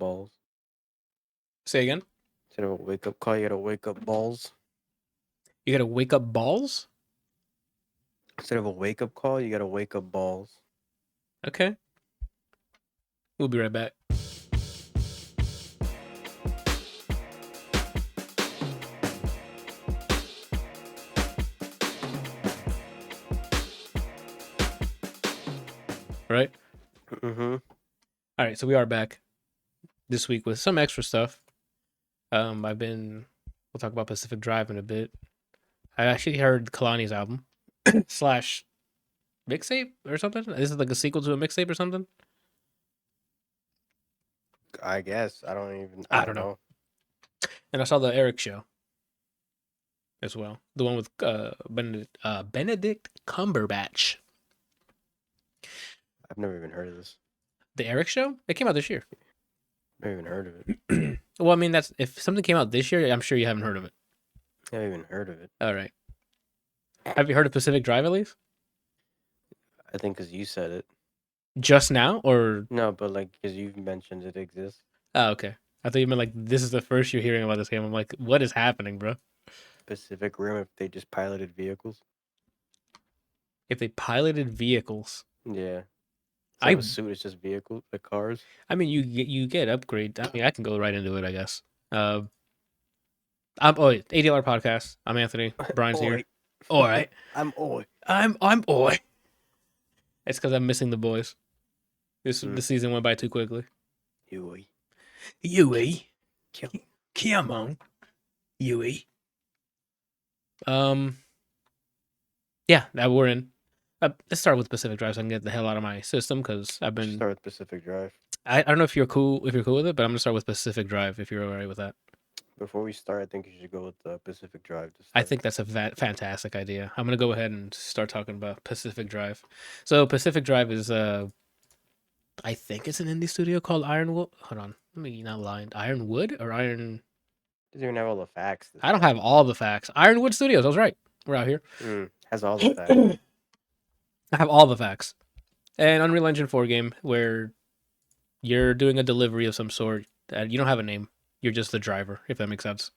balls. Say again? Instead of a wake up call, you gotta wake up balls. You gotta wake up balls? Instead of a wake up call, you gotta wake up balls. Okay. We'll be right back. Right? Mm-hmm. All right, so we are back this week with some extra stuff. We'll talk about Pacific Drive in a bit. I actually heard Kehlani's album slash mixtape or something. This is like a sequel to a mixtape or something. I guess. I don't I don't know. And I saw the Eric show as well. The one with Benedict Cumberbatch. I've never even heard of this. The Eric show? It came out this year. Never even heard of it. Well, I mean, that's if something came out this year, I'm sure you haven't heard of it. I haven't even heard of it. All right. Have you heard of Pacific Drive at least? I think because you said it. Just now, or No, but like because you've mentioned it exists. oh, okay. I thought you meant like this is the first you're hearing about this game. I'm like, what is happening, bro? Pacific Rim, if they just piloted vehicles. If they piloted vehicles, Yeah. I- I a suit. It's just vehicles, like cars. I mean, you get upgrades. I mean, I can go right into it, I guess. I'm ADLR podcast. I'm Anthony. Brian's here. All right. I'm oi. I'm oi. It's because I'm missing the boys. The season went by too quickly. Huey. Come on, Huey. Yeah, that we're in. Let's start with Pacific Drive so I can get the hell out of my system because I've been. Start with Pacific Drive. I don't know if you're cool with it, but I'm gonna start with Pacific Drive if you're alright with that. Before we start, I think you should go with the Pacific Drive. I think that's a fantastic idea. I'm gonna go ahead and start talking about Pacific Drive. So Pacific Drive is I think it's an indie studio called Ironwood. Hold on, let me not lie. Ironwood or Iron? Doesn't even have all the facts. I don't have all the facts. Ironwood Studios. I was right. We're out here. Has all the facts. I have all the facts. An Unreal Engine 4 game where you're doing a delivery of some sort. You don't have a name. You're just the driver, if that makes sense.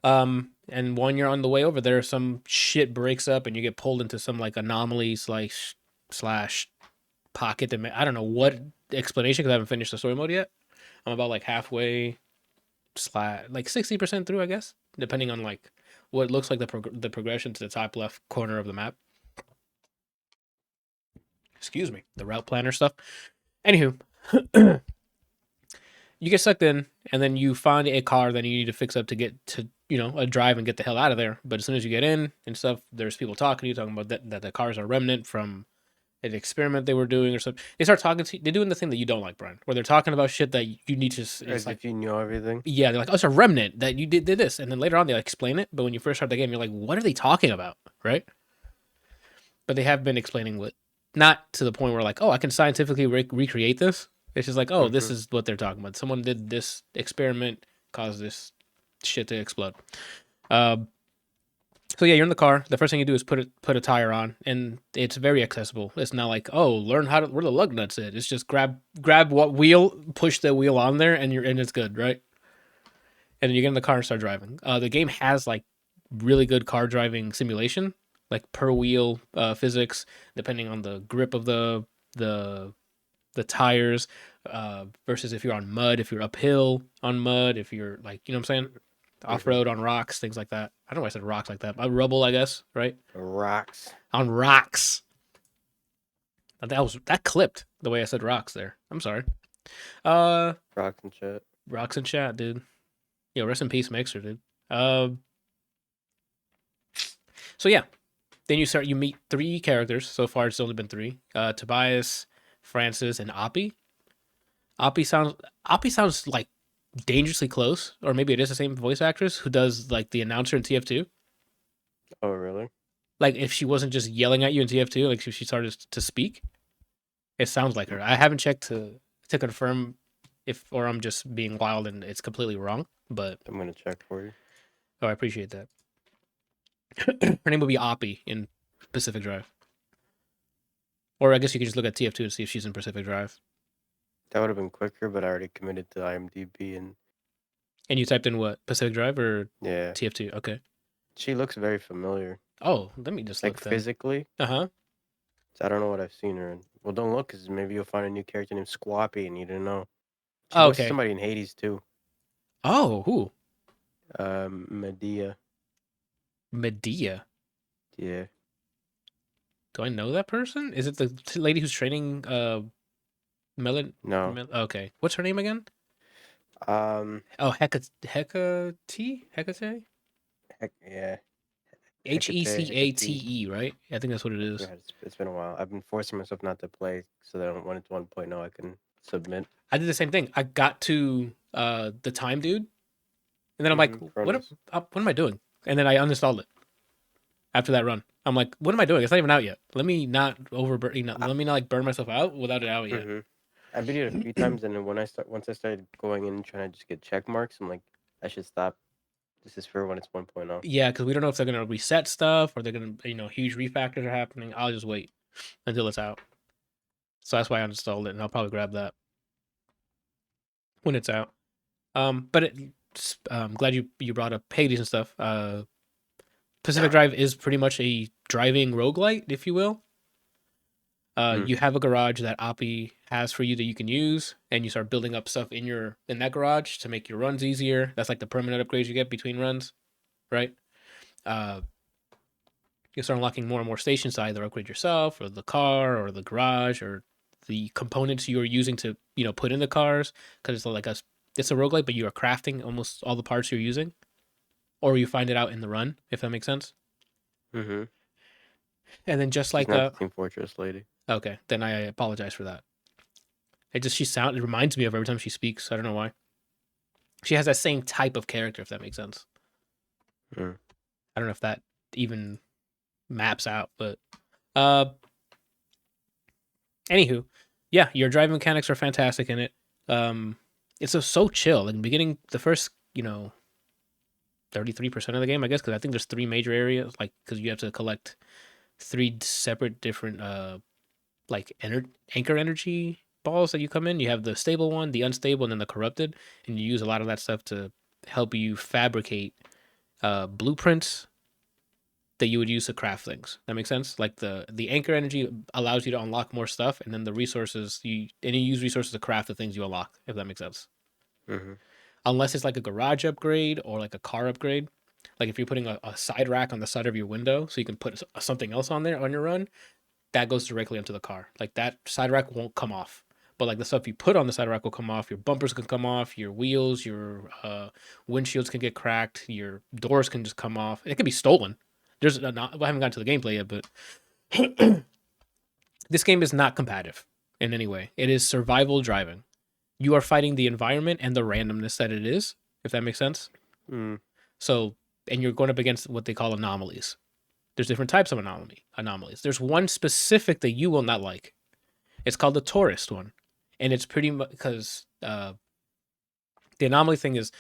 And when you're on the way over there, some shit breaks up and you get pulled into some like anomaly slash pocket. I don't know what explanation because I haven't finished the story mode yet. I'm about like halfway like 60% through, I guess, depending on like what looks like the progression to the top left corner of the map. Excuse me, the route planner stuff. Anywho, you get sucked in, and then you find a car that you need to fix up to get to, a drive and get the hell out of there. But as soon as you get in and stuff, there's people talking to you, talking about that the cars are remnant from an experiment they were doing or something. They start talking to you. They're doing the thing that you don't like, Brian, where they're talking about shit that you need to. As like, if you know everything. Yeah, they're like, oh, it's a remnant that you did this. And then later on, they explain it. But when you first start the game, you're like, what are they talking about? Right? But they have been explaining what. Not to the point where like, oh, I can scientifically recreate this. It's just like, oh, this is what they're talking about. Someone did this experiment, caused this shit to explode. So yeah, you're in the car. The first thing you do is put a tire on, and it's very accessible. It's not like, oh, learn where the lug nuts is. It's just grab what wheel, push the wheel on there, and it's good, right? And then you get in the car and start driving. The game has like really good car driving simulation. Like per wheel physics, depending on the grip of the tires, versus if you're on mud, if you're uphill on mud, if you're like, you know what I'm saying? Off road on rocks, things like that. I don't know why I said rocks like that. Rubble, I guess, right? Rocks. On rocks. That clipped the way I said rocks there. I'm sorry. Rocks and chat. Rocks and chat, dude. Yo, rest in peace, Mixer, dude. So yeah. Then you meet 3 characters. So far, it's only been 3. Tobias, Francis, and Oppie. Oppie sounds like dangerously close, or maybe it is the same voice actress who does like the announcer in TF2. Oh, really? Like if she wasn't just yelling at you in TF2, like if she started to speak, it sounds like her. I haven't checked to confirm or I'm just being wild and it's completely wrong. But I'm gonna check for you. Oh, I appreciate that. Her name would be Oppie in Pacific Drive. Or I guess you could just look at TF2 and see if she's in Pacific Drive. That would have been quicker, but I already committed to IMDb and And you typed in what? Pacific Drive or yeah. TF2? Okay. She looks very familiar. Oh, let me just Like look then. physically. Uh-huh. So I don't know what I've seen her in. Well, don't look, because maybe you'll find a new character named Squappy and you didn't know. She Oh, voices okay. somebody in Hades too. Oh, who? Medea. Medea. Yeah. Do I know that person? Is it the lady who's training No. Okay. What's her name again? Um. Oh, Hecate? Heck yeah. Hecate. Hecate, right? I think that's what it I is. forgot. It's been a while. I've been forcing myself not to play so that when it's 1.0, I can submit. I did the same thing. I got to the time dude, and then I'm like, Cronus. what am I doing? And then I uninstalled it after that run. I'm like, what am I doing? It's not even out yet. Let me not let me not like burn myself out without it out yet. I beat it a few times, and then once I started going in and trying to just get check marks, I'm like, I should stop. This is for when it's 1.0. Yeah, because we don't know if they're gonna reset stuff or they're gonna, huge refactors are happening. I'll just wait until it's out. So that's why I uninstalled it, and I'll probably grab that when it's out. But I'm glad you brought up Hades and stuff. Pacific Drive is pretty much a driving roguelite, if you will. You have a garage that Oppie has for you that you can use, and you start building up stuff in that garage to make your runs easier. That's like the permanent upgrades you get between runs, right? Uh, you start unlocking more and more stations to either upgrade yourself or the car or the garage or the components you are using to put in the cars, because it's a roguelite, but you are crafting almost all the parts you're using, or you find it out in the run, if that makes sense. Mm-hmm. And then just She's like not the Team Fortress lady. okay, then I apologize for that. It reminds me of every time she speaks. I don't know why. She has that same type of character, if that makes sense. Mm. I don't know if that even maps out, but uh anywho, yeah, your driving mechanics are fantastic in it. It's so chill. Like beginning the first, 33% of the game, I guess, because I think there's three major areas, like because you have to collect three separate different like anchor energy balls that you come in. You have the stable one, the unstable, and then the corrupted, and you use a lot of that stuff to help you fabricate blueprints that you would use to craft things. That makes sense. Like the anchor energy allows you to unlock more stuff, and then the resources you use resources to craft the things you unlock. If that makes sense. Mm-hmm. Unless it's like a garage upgrade or like a car upgrade. Like if you're putting a side rack on the side of your window, so you can put something else on there on your run, that goes directly onto the car. Like that side rack won't come off. But like the stuff you put on the side rack will come off. Your bumpers can come off. Your wheels, your windshields can get cracked. Your doors can just come off. It can be stolen. I haven't gotten to the gameplay yet, but this game is not combative in any way. It is survival driving. You are fighting the environment and the randomness that it is, if that makes sense. Mm. So, and you're going up against what they call anomalies. There's different types of anomalies. There's one specific that you will not like. It's called the tourist one, and it's pretty much because the anomaly thing is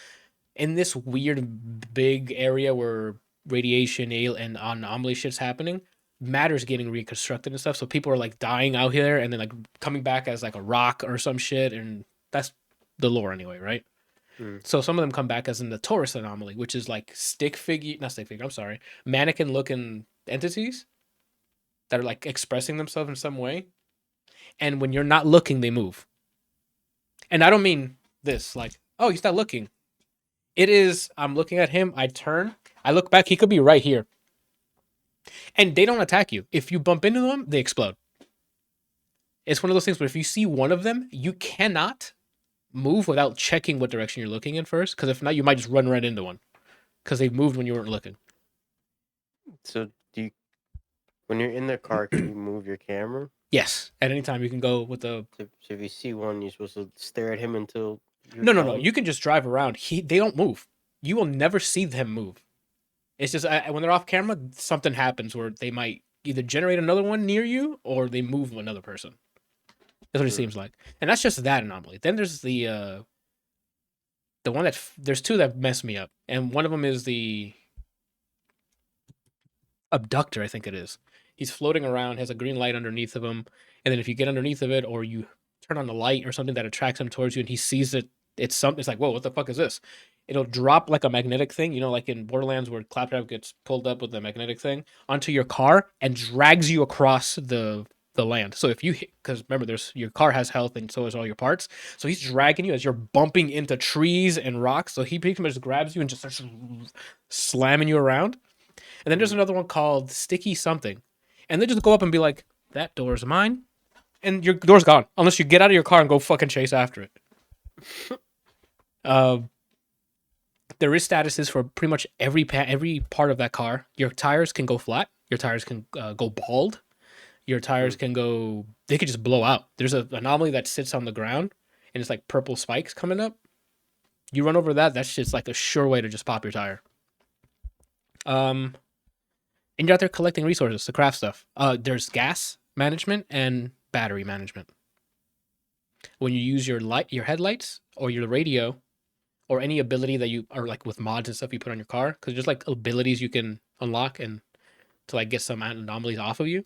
in this weird big area where radiation and anomaly shit's happening. Matter's getting reconstructed and stuff, so people are like dying out here and then like coming back as like a rock or some shit, and that's the lore anyway, right? Mm. So some of them come back as in the Taurus anomaly, which is like not stick figure, I'm sorry, mannequin looking entities that are like expressing themselves in some way. And when you're not looking, they move. And I don't mean this, like, oh, you start looking. It is, I'm looking at him, I turn, I look back, he could be right here. And they don't attack you. If you bump into them, they explode. It's one of those things where if you see one of them, you cannot move without checking what direction you're looking in first. Because if not, you might just run right into one. Because they moved when you weren't looking. So when you're in the car, can you move your camera? Yes. At any time you can go with the So if you see one, you're supposed to stare at him until you No. acknowledge. You can just drive around. They don't move. You will never see them move. It's just when they're off camera, something happens where they might either generate another one near you or they move another person. That's what it seems like, and that's just that anomaly. Then there's the one there's two that mess me up, and one of them is the abductor. I think it is. He's floating around, has a green light underneath of him, and then if you get underneath of it or you turn on a light or something that attracts him towards you, and he sees it. It's like, whoa, what the fuck is this? It'll drop like a magnetic thing, like in Borderlands where Claptrap gets pulled up with the magnetic thing onto your car and drags you across the land. So if you hit, because remember, your car has health and so is all your parts. So he's dragging you as you're bumping into trees and rocks. So he pretty much grabs you and just starts slamming you around. And then there's another one called Sticky Something, and they just go up and be like, "That door's mine," and your door's gone unless you get out of your car and go fucking chase after it. There is statuses for pretty much every part of that car. Your tires can go flat. Your tires can go bald. Your tires can go. They could just blow out. There's an anomaly that sits on the ground, and it's like purple spikes coming up. You run over that. That's just like a sure way to just pop your tire. And you're out there collecting resources to craft stuff. There's gas management and battery management. When you use your headlights or your radio, or any ability that you are like with mods and stuff you put on your car, because there's like abilities you can unlock and to like get some anomalies off of you.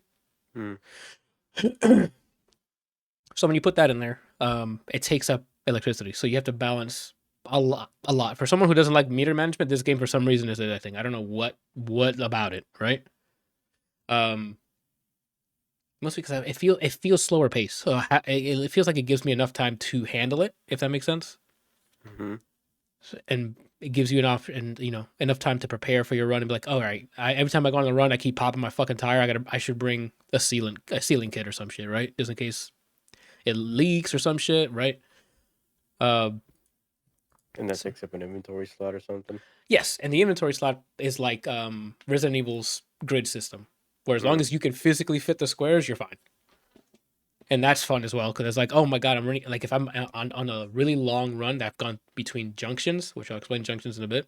So when you put that in there, it takes up electricity. So you have to balance a lot. For someone who doesn't like meter management, this game for some reason is a thing. I don't know what about it, right? Mostly because it feels slower pace. So it feels like it gives me enough time to handle it, if that makes sense. And it gives you enough time to prepare for your run and be like, all right, every time I go on the run, I keep popping my fucking tire. I should bring a sealing kit or some shit, right? Just in case it leaks or some shit, right? And that takes up an inventory slot or something. Yes, and the inventory slot is like Resident Evil's grid system, where as long as you can physically fit the squares, you're fine. And that's fun as well, because it's like, oh my god, I'm running. Like if I'm on a really long run that I've gone between junctions, which I'll explain junctions in a bit,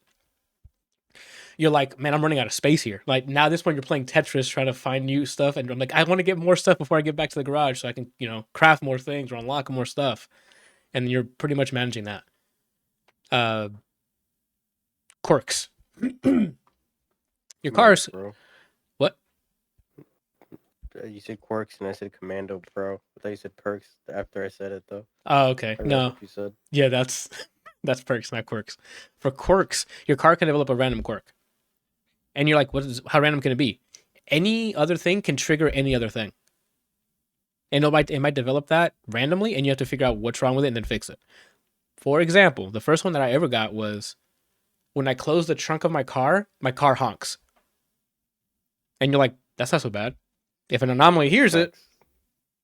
you're like, man, I'm running out of space here. Like now, this point, you're playing Tetris, trying to find new stuff, and I'm like, I want to get more stuff before I get back to the garage, so I can, craft more things or unlock more stuff. And you're pretty much managing that. Quirks. Your cars. Bro. What? You said quirks and I said Commando Pro. I thought you said perks after I said it though. Oh, okay. No. You said. Yeah, that's perks, not quirks. For quirks, your car can develop a random quirk. And you're like, how random can it be? Any other thing can trigger any other thing. And it might develop that randomly, and you have to figure out what's wrong with it and then fix it. For example, the first one that I ever got was when I close the trunk of my car honks. And you're like, that's not so bad. If an anomaly hears it,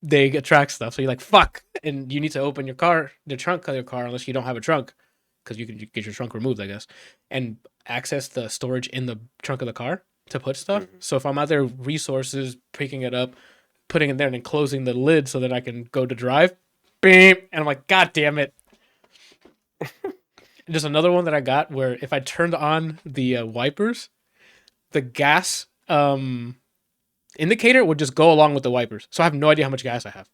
they attract stuff. So you're like, fuck. And you need to open the trunk of your car, unless you don't have a trunk, because you can get your trunk removed, I guess, and access the storage in the trunk of the car to put stuff. So if I'm out there, resources, picking it up, putting it there, and then closing the lid so that I can go to drive, beep, and I'm like, god damn it. Just another one that I got where if I turned on the wipers, the gas indicator would just go along with the wipers. So I have no idea how much gas I have.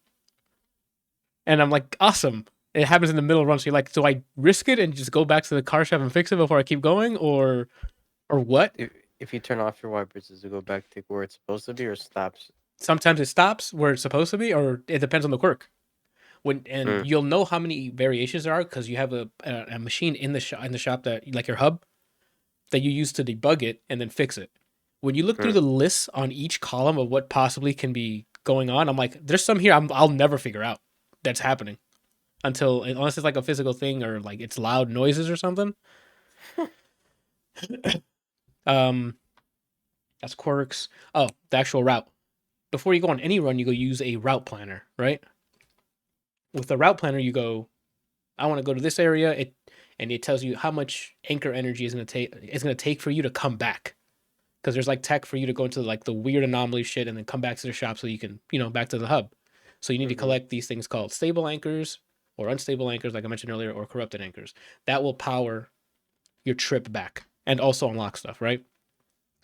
And I'm like, awesome. It happens in the middle of the run. So you're like, do I risk it and just go back to the car shop and fix it before I keep going? Or what? If you turn off your wipers, does it go back to where it's supposed to be or stops? Sometimes it stops where it's supposed to be, or it depends on the quirk. You'll know how many variations there are because you have a machine in the shop that, like your hub, that you use to debug it and then fix it. When you look through the lists on each column of what possibly can be going on, I'm like, there's some here I'll never figure out that's happening unless it's like a physical thing or like it's loud noises or something. That's quirks. Oh, the actual route. Before you go on any run, you go use a route planner, right? With the route planner, you go, I want to go to this area, and it tells you how much anchor energy is going to take for you to come back. Because there's like tech for you to go into like the weird anomaly shit and then come back to the shop so you can, back to the hub. So you need to collect these things called stable anchors or unstable anchors, like I mentioned earlier, or corrupted anchors. That will power your trip back and also unlock stuff, right?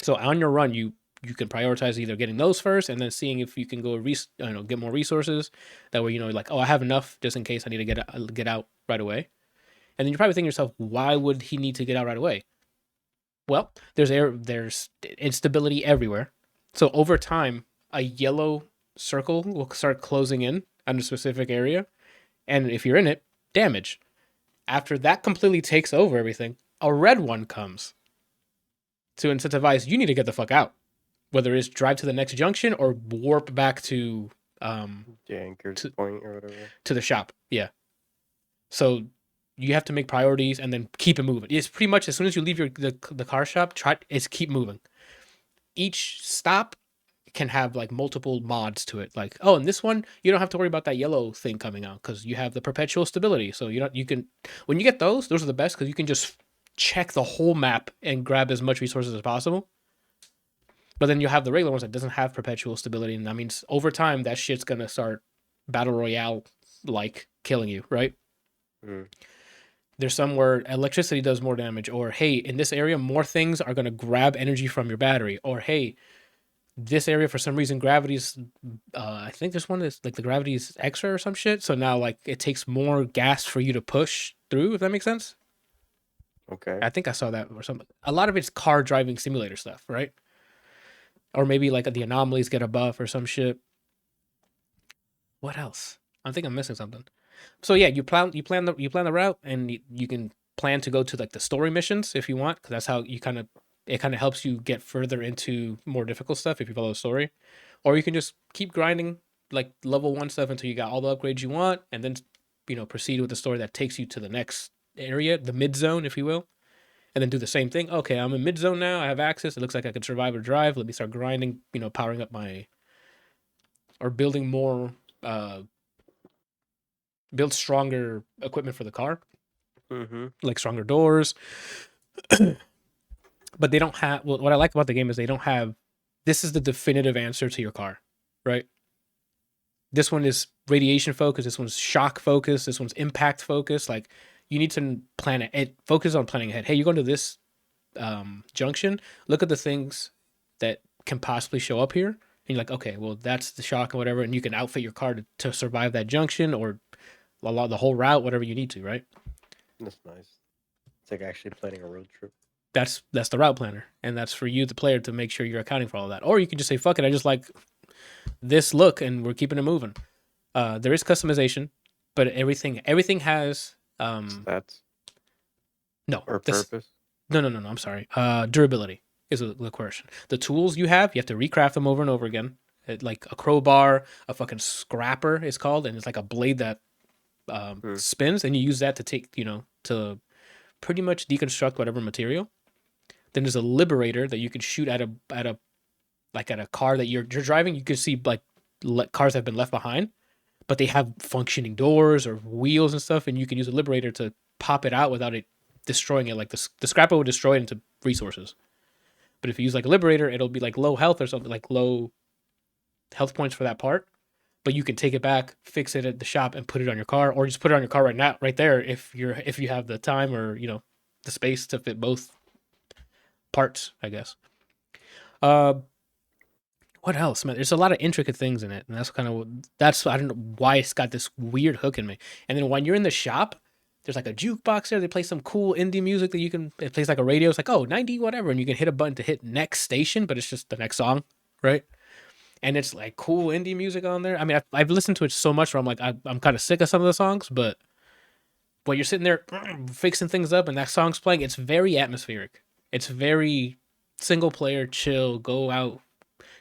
So on your run, you can prioritize either getting those first and then seeing if you can go get more resources. That way, like, oh, I have enough just in case I need to get out right away. And then you're probably thinking to yourself, why would he need to get out right away? Well, there's instability everywhere. So over time, a yellow circle will start closing in on a specific area, And if you're in it, damage. After that completely takes over everything, a red one comes to incentivize you need to get the fuck out. Whether it's drive to the next junction or warp back to The anchor to, point or whatever. to the shop. Yeah. So you have to make priorities and then keep it moving. It's pretty much as soon as you leave the car shop, it's keep moving. Each stop can have like multiple mods to it. Like, oh, in this one, you don't have to worry about that yellow thing coming out because you have the perpetual stability. So you can when you get those are the best because you can just check the whole map and grab as much resources as possible. But then you have the regular ones that doesn't have perpetual stability, and that means over time that shit's gonna start battle royale like killing you, right? Mm. There's some where electricity does more damage, or hey, in this area more things are gonna grab energy from your battery, or hey, this area for some reason gravity's I think there's one that's like the gravity's extra or some shit. So now like it takes more gas for you to push through, if that makes sense. Okay. I think I saw that or something. A lot of it's car driving simulator stuff, right? Or maybe like the anomalies get a buff or some shit. What else? I think I'm missing something. So yeah, you plan the route, and you can plan to go to like the story missions if you want, because that's how you it kind of helps you get further into more difficult stuff if you follow the story, or you can just keep grinding like level 1 stuff until you got all the upgrades you want, and then proceed with the story that takes you to the next area, the mid zone, if you will, and then do the same thing. Okay, I'm in mid zone now. I have access. It looks like I can survive or drive. Let me start grinding. Powering up my or building more. Build stronger equipment for the car, Mm-hmm. like stronger doors. But they don't have. Well, what I like about the game is they don't have. This is the definitive answer to your car, right? This one is radiation focused. This one's shock focused. This one's impact focused. Like you need to plan it. It focus on planning ahead. Hey, you're going to this junction. Look at the things that can possibly show up here. And you're like, okay, well, that's the shock and whatever. And you can outfit your car to survive that junction or the whole route, whatever you need to, right? That's nice. It's like actually planning a road trip. That's the route planner, and that's for you, the player, to make sure you're accounting for all of that. Or you can just say, "Fuck it, I just like this look," and we're keeping it moving. There is customization, but everything has Stats no or this purpose. no. I'm sorry. Durability is the question. The tools you have to recraft them over and over again. Like a crowbar, a fucking scrapper is called, and it's like a blade that spins, and you use that to take to pretty much deconstruct whatever material. Then there's a liberator that you can shoot at a car that you're driving. You can see like cars have been left behind, but they have functioning doors or wheels and stuff, and you can use a liberator to pop it out without it destroying it. Like the scrapper would destroy it into resources. But if you use like a liberator, it'll be like low health or something, like low health points for that part. But you can take it back, fix it at the shop, and put it on your car, or just put it on your car right now, right there, if you have the time or the space to fit both parts, I guess. Uh, what else, man? There's a lot of intricate things in it, and that's I don't know why it's got this weird hook in me. And then when you're in the shop, there's like a jukebox there. They play some cool indie music that it plays like a radio. It's like 90 whatever, and you can hit a button to hit next station, but it's just the next song, right? And it's like cool indie music on there. I mean, I've listened to it so much where I'm like I'm kind of sick of some of the songs, but when you're sitting there fixing things up and that song's playing, it's very atmospheric. It's very single player, chill, go out,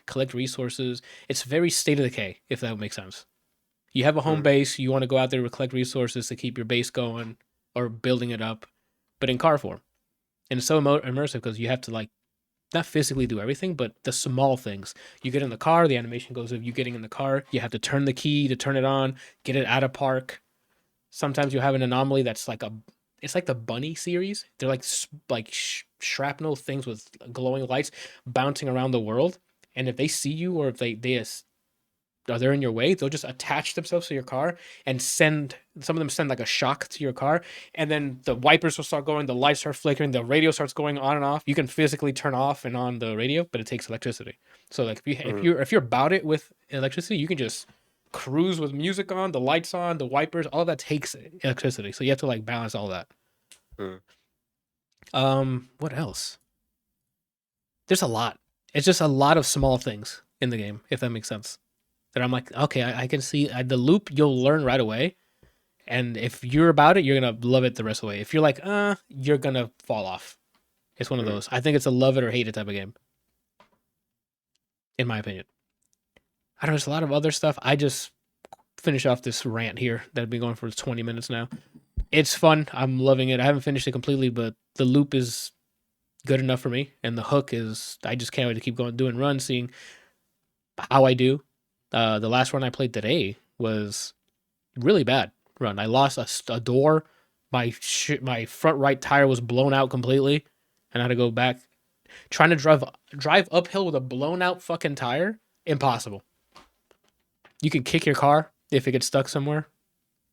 collect resources. It's very state of decay, if that makes sense. You have a home base, you want to go out there to collect resources to keep your base going or building it up, but in car form. And it's so immersive because you have to like not physically do everything, but the small things. You get in the car, the animation goes of you getting in the car. You have to turn the key to turn it on, get it out of park. Sometimes you have an anomaly that's like it's like the bunny series. They're like shrapnel things with glowing lights bouncing around the world. And if they see you or if they're in your way, they'll just attach themselves to your car and some of them send like a shock to your car, and then the wipers will start going, the lights start flickering, the radio starts going on and off. You can physically turn off and on the radio, but it takes electricity. So like if you're about it with electricity, you can just cruise with music on, the lights on, the wipers, all of that takes electricity. So you have to like balance all that. What else? There's a lot. It's just a lot of small things in the game, if that makes sense. That I'm like, okay, I can see the loop you'll learn right away. And if you're about it, you're gonna love it the rest of the way. If you're like, you're gonna fall off. It's one of Mm. those. I think it's a love it or hate it type of game, in my opinion. I don't know. There's a lot of other stuff. I just finish off this rant here that I've been going for 20 minutes now. It's fun. I'm loving it. I haven't finished it completely, but the loop is good enough for me, and the hook is. I just can't wait to keep going, doing runs, seeing how I do. The last run I played today was really bad run. I lost a door. My front right tire was blown out completely, and I had to go back. Trying to drive uphill with a blown out fucking tire, impossible. You can kick your car if it gets stuck somewhere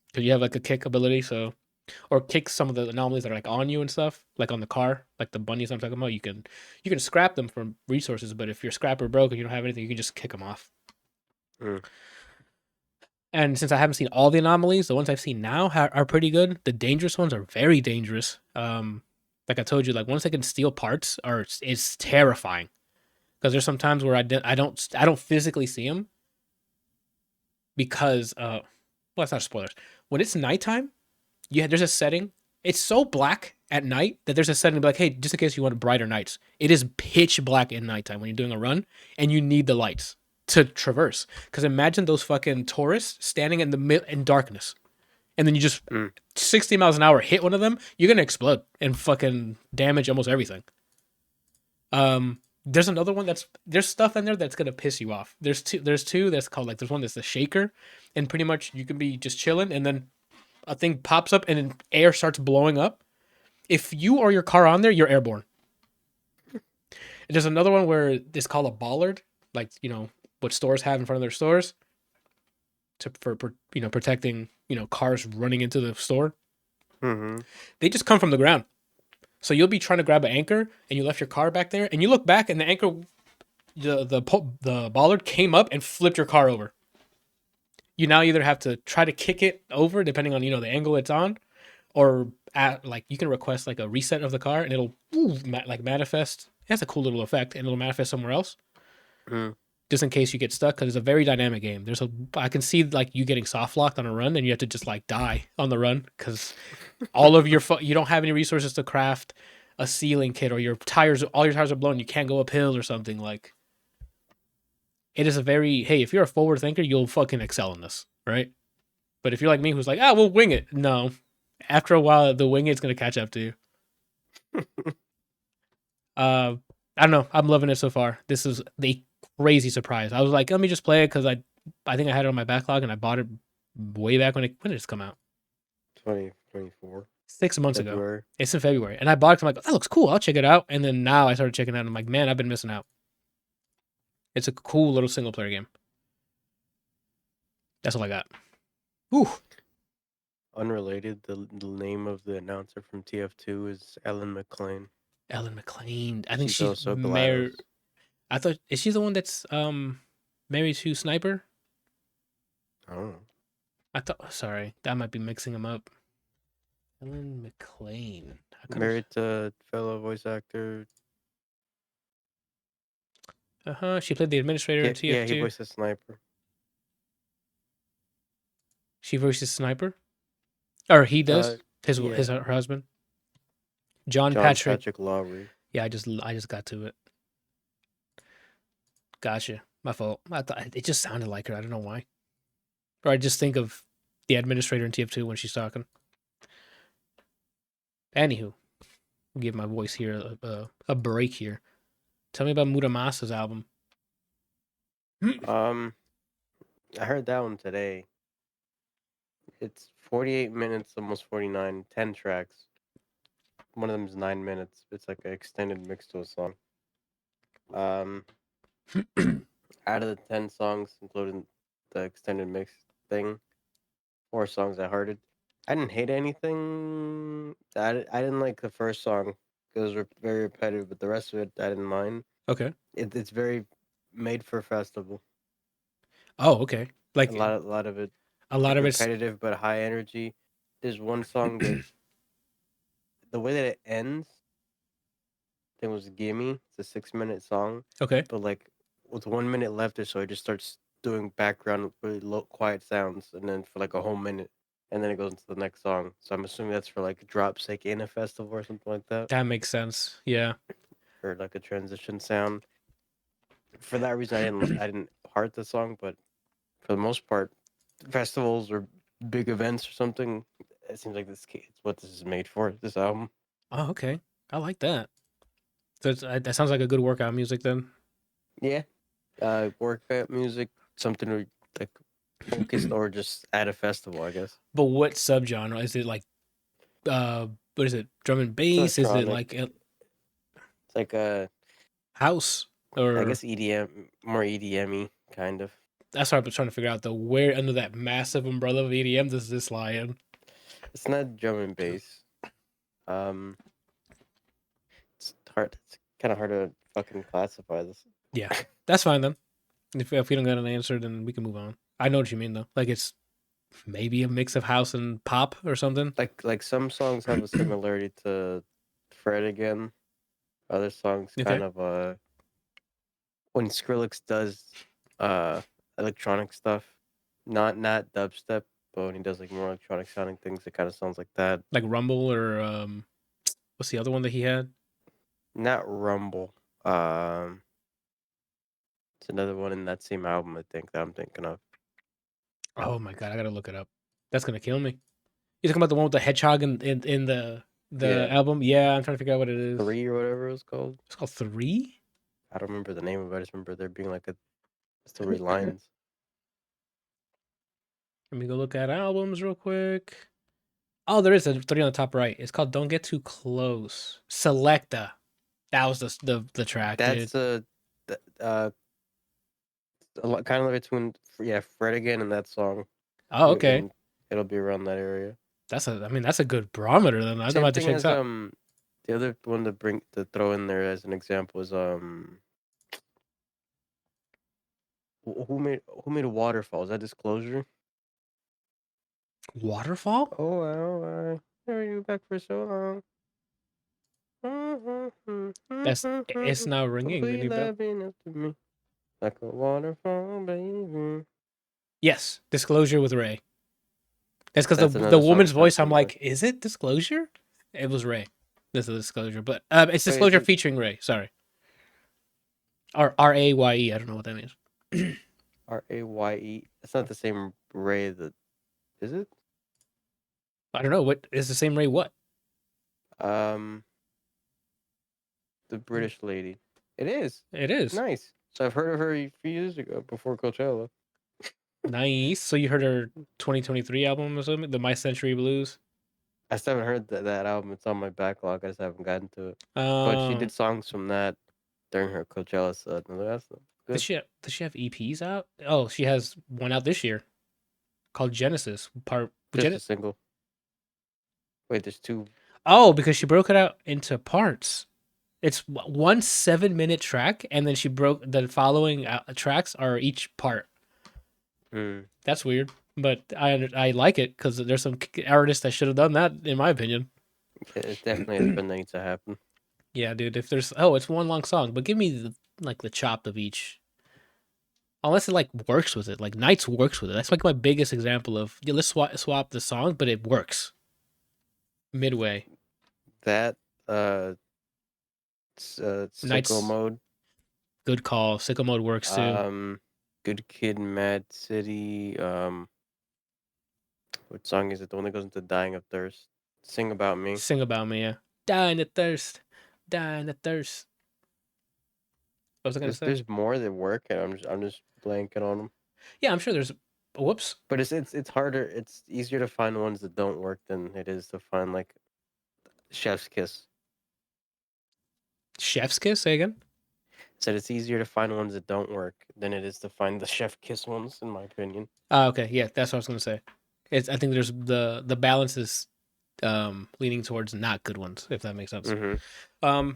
because you have like a kick ability. So, or kick some of the anomalies that are like on you and stuff, like on the car, like the bunnies I'm talking about. You can scrap them for resources, but if your scrapper broke and you don't have anything, you can just kick them off. Mm. And since I haven't seen all the anomalies, the ones I've seen now are pretty good. The dangerous ones are very dangerous. Like I told you, like once they can steal parts, it's terrifying. Because there's some times where I don't physically see them because well, it's not spoilers. When it's nighttime, there's a setting. It's so black at night that there's a setting to be like, hey, just in case you want brighter nights, it is pitch black in nighttime when you're doing a run, and you need the lights to traverse. Because imagine those fucking tourists standing in darkness, and then you just 60 miles an hour hit one of them, you're gonna explode and fucking damage almost everything. There's another one there's stuff in there that's gonna piss you off. There's two that's called like there's one that's the shaker, and pretty much you can be just chilling and then a thing pops up and then air starts blowing up. If you or your car on there, you're airborne. There's another one where it's called a bollard, like what stores have in front of their stores for protecting cars running into the store. Mm-hmm. They just come from the ground. So you'll be trying to grab an anchor and you left your car back there and you look back and the anchor, the bollard came up and flipped your car over. You now either have to try to kick it over depending on the angle it's on, or like you can request like a reset of the car and it'll like manifest. It has a cool little effect and it'll manifest somewhere else. Mm. Just in case you get stuck, because it's a very dynamic game. I can see like you getting soft locked on a run and you have to just like die on the run because all of you don't have any resources to craft a sealing kit, or all your tires are blown. You can't go uphill or something. Like, it is if you're a forward thinker, you'll fucking excel in this, right? But if you're like me, who's like, we'll wing it. No, after a while, the wing it's gonna catch up to you. I don't know. I'm loving it so far. This is the crazy surprise. I was like, let me just play it because I think I had it on my backlog and I bought it way back when did it come out? 2024. 6 months February. ago. It's in February. And I bought it. I'm like, that looks cool. I'll check it out. And then now I started checking it out. And I'm like, man, I've been missing out. It's a cool little single player game. That's all I got. Ooh. Unrelated, the name of the announcer from TF2 is Ellen McLean. Ellen McLean. I think She's she's also married. GLaDOS. I thought, is she the one that's married to Sniper? I don't know. Sorry, that might be mixing them up. Ellen McLean. Married to fellow voice actor. She played the administrator in TF2. Yeah, he voiced a sniper. She voices Sniper? Or he does? Her husband? John Patrick Lowry. Yeah, I just got to it. Gotcha. My fault. I thought it just sounded like her. I don't know why. Or I just think of the administrator in TF2 when she's talking. Anywho, I'll give my voice here a break here. Tell me about Masa's album. I heard that one today. It's 48 minutes, almost 49, 10 tracks. One of them is 9 minutes. It's like an extended mix to a song. Out of the 10 songs, including the extended mix thing, 4 songs I heard it. I didn't hate anything. I didn't like the first song because it was very repetitive, but the rest of it I didn't mind. Okay. It's very made for festival. Oh, okay. Like a lot of it. A lot of it's repetitive but high energy. There's one song that the way that it ends, I think it was "Gimme." It's a 6-minute song. Okay. But like with 1 minute left or so, it just starts doing background really low, quiet sounds, and then for like a whole minute, and then it goes into the next song. So I'm assuming that's for like a drop sake in a festival or something like that, That makes sense. Yeah. or like a transition sound. For that reason, I didn't heart the song, but for the most part, festivals or big events or something, it seems like it's what this is made for. This album. Oh, okay. I like that. So that sounds like a good workout music then. Yeah, workout music, something to like focused or just at a festival, I guess. But what subgenre is it? Like, what is it? Drum and It's bass? Is it electronic. like It's like house? I Or guess EDM, more EDM-y kind of. that's what I've been trying to figure out. Though, where under that massive umbrella of EDM does this lie in? It's not drum and bass. Um, it's hard. It's kind of hard to fucking classify this. Yeah, that's fine then. If we don't got an answer, then we can move on. I know what you mean though. Like it's maybe a mix of house and pop or something. Like some songs have a similarity to Fred again. Other songs Okay, kind of when Skrillex does uh electronic stuff, not dubstep, but when he does like more electronic sounding things, it kind of sounds like that. like Rumble or what's the other one that he had? Not Rumble. Um, it's another one in that same album, I think, that I'm thinking of. Oh my god, I gotta look it up. That's gonna kill me. You talking about the one with the hedgehog in the Yeah, album? Yeah, I'm trying to figure out what it is. 3 or whatever it was called. It's called Three. I don't remember the name of it. I just remember there being like a 3 lines. Let me go look at albums real quick. Oh, there is a three on the top right. It's called "Don't Get Too Close." Selecta. That was the track, dude. That's uh a lot, kind of between Fred again and that song. Oh, okay. And it'll be around that area. I mean, that's a good barometer. Then I'm Same about to thing check this as out. the other one to throw in there as an example is who made a waterfall? Is that Disclosure? Waterfall. Oh wow, why are you back for so long? It's now ringing. Complete Any bell? loving up to me like a waterfall, baby. Yes, Disclosure with Ray. That's because That's the another song woman's that's kind of voice. I'm similar. like, is it Disclosure? It was Ray. This is Disclosure, but it's Wait, is Disclosure it featuring Ray. Sorry, or Raye. I don't know what that means. Raye? It's not the same Ray that is it? I don't know what is the same Ray. What? Um, the British lady. It is. It is Nice. So I've heard of her a few years ago before Coachella. nice. So you heard her 2023 album or something, the My Century Blues. I still haven't heard that album. It's on my backlog. I just haven't gotten to it. But she Um, did songs from that during her Coachella set. No, that's good. does she have EPs out? Oh, she has one out this year called Genesis. Just a single. Wait, there's two. Oh, because she broke it out into parts. It's one 7-minute track, and then she broke the following tracks are each part. Hmm. That's weird, but I like it because there's some artists that should have done that, in my opinion. It's definitely a trend that needs to happen. Yeah, dude. If there's it's one long song, but give me the chop of each. Unless it like works with it, like Knights works with it. That's like my biggest example of let's swap the song, but it works midway. That Sicko Knights, Mode. good call. Sicko Mode works too. Good Kid, Mad City. What song is it? The one that goes into Dying of Thirst. Sing About Me. Sing about me, yeah. Dying of thirst, dying of thirst. What was I gonna say? There's more that work, and I'm just blanking on them. Yeah, I'm sure there's. Whoops. But it's harder. It's easier to find ones that don't work than it is to find like Chef's Kiss. Chef's Kiss. Say again. Said it's easier to find ones that don't work than it is to find the Chef Kiss ones, in my opinion. Okay, yeah, that's what I was gonna say. I think there's the balance is leaning towards not good ones, if that makes sense. Mm-hmm.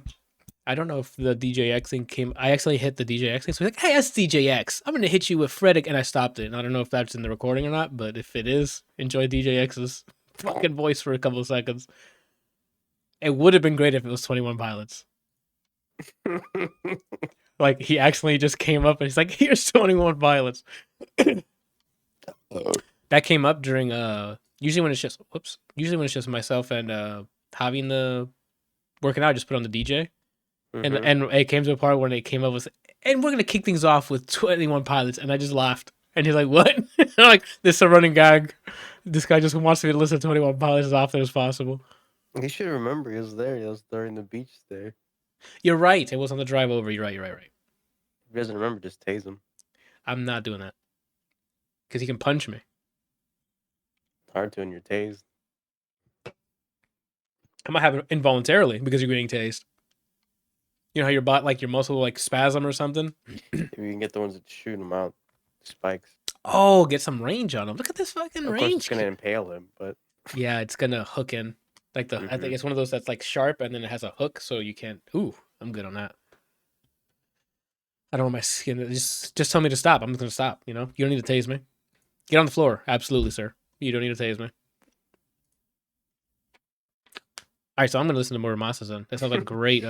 I don't know if the DJX thing came. I actually hit the DJX thing. So I was like, hey, that's DJX. I'm gonna hit you with Freddick, and I stopped it. And I don't know if that's in the recording or not, but if it is, enjoy DJX's fucking voice for a couple of seconds. It would have been great if it was 21 Pilots. Like he actually just came up and he's like, here's 21 Pilots. That came up during Usually when it's just Usually when it's just myself and Javi in the working out, I just put on the DJ. Mm-hmm. And it came to a part when it came up with, and we're gonna kick things off with 21 Pilots, and I just laughed. And he's like, "What?" I'm like, "This is a running gag. This guy just wants me to listen to 21 Pilots as often as possible." You should remember he was there. He was during the beach there. You're right. It was on the drive over. You're right. You're right. Right. If he doesn't remember, just tase him. I'm not doing that because he can punch me. Hard to when you're tased. I might have it involuntarily because you're getting tased. You know how your bot, like your muscle, like spasm or something. If you can get the ones that shoot him out, spikes. Oh, get some range on him. Look at this fucking Of course, it's range. gonna impale him, but Yeah, it's gonna hook in. Like I think it's one of those that's like sharp and then it has a hook, so you can't. Ooh, I'm good on that. I don't want my skin. Just tell me to stop. I'm just gonna stop. You know, you don't need to tase me. Get on the floor. Absolutely, sir. You don't need to tase me. All right, so I'm gonna listen to more Masa then. That sounds like great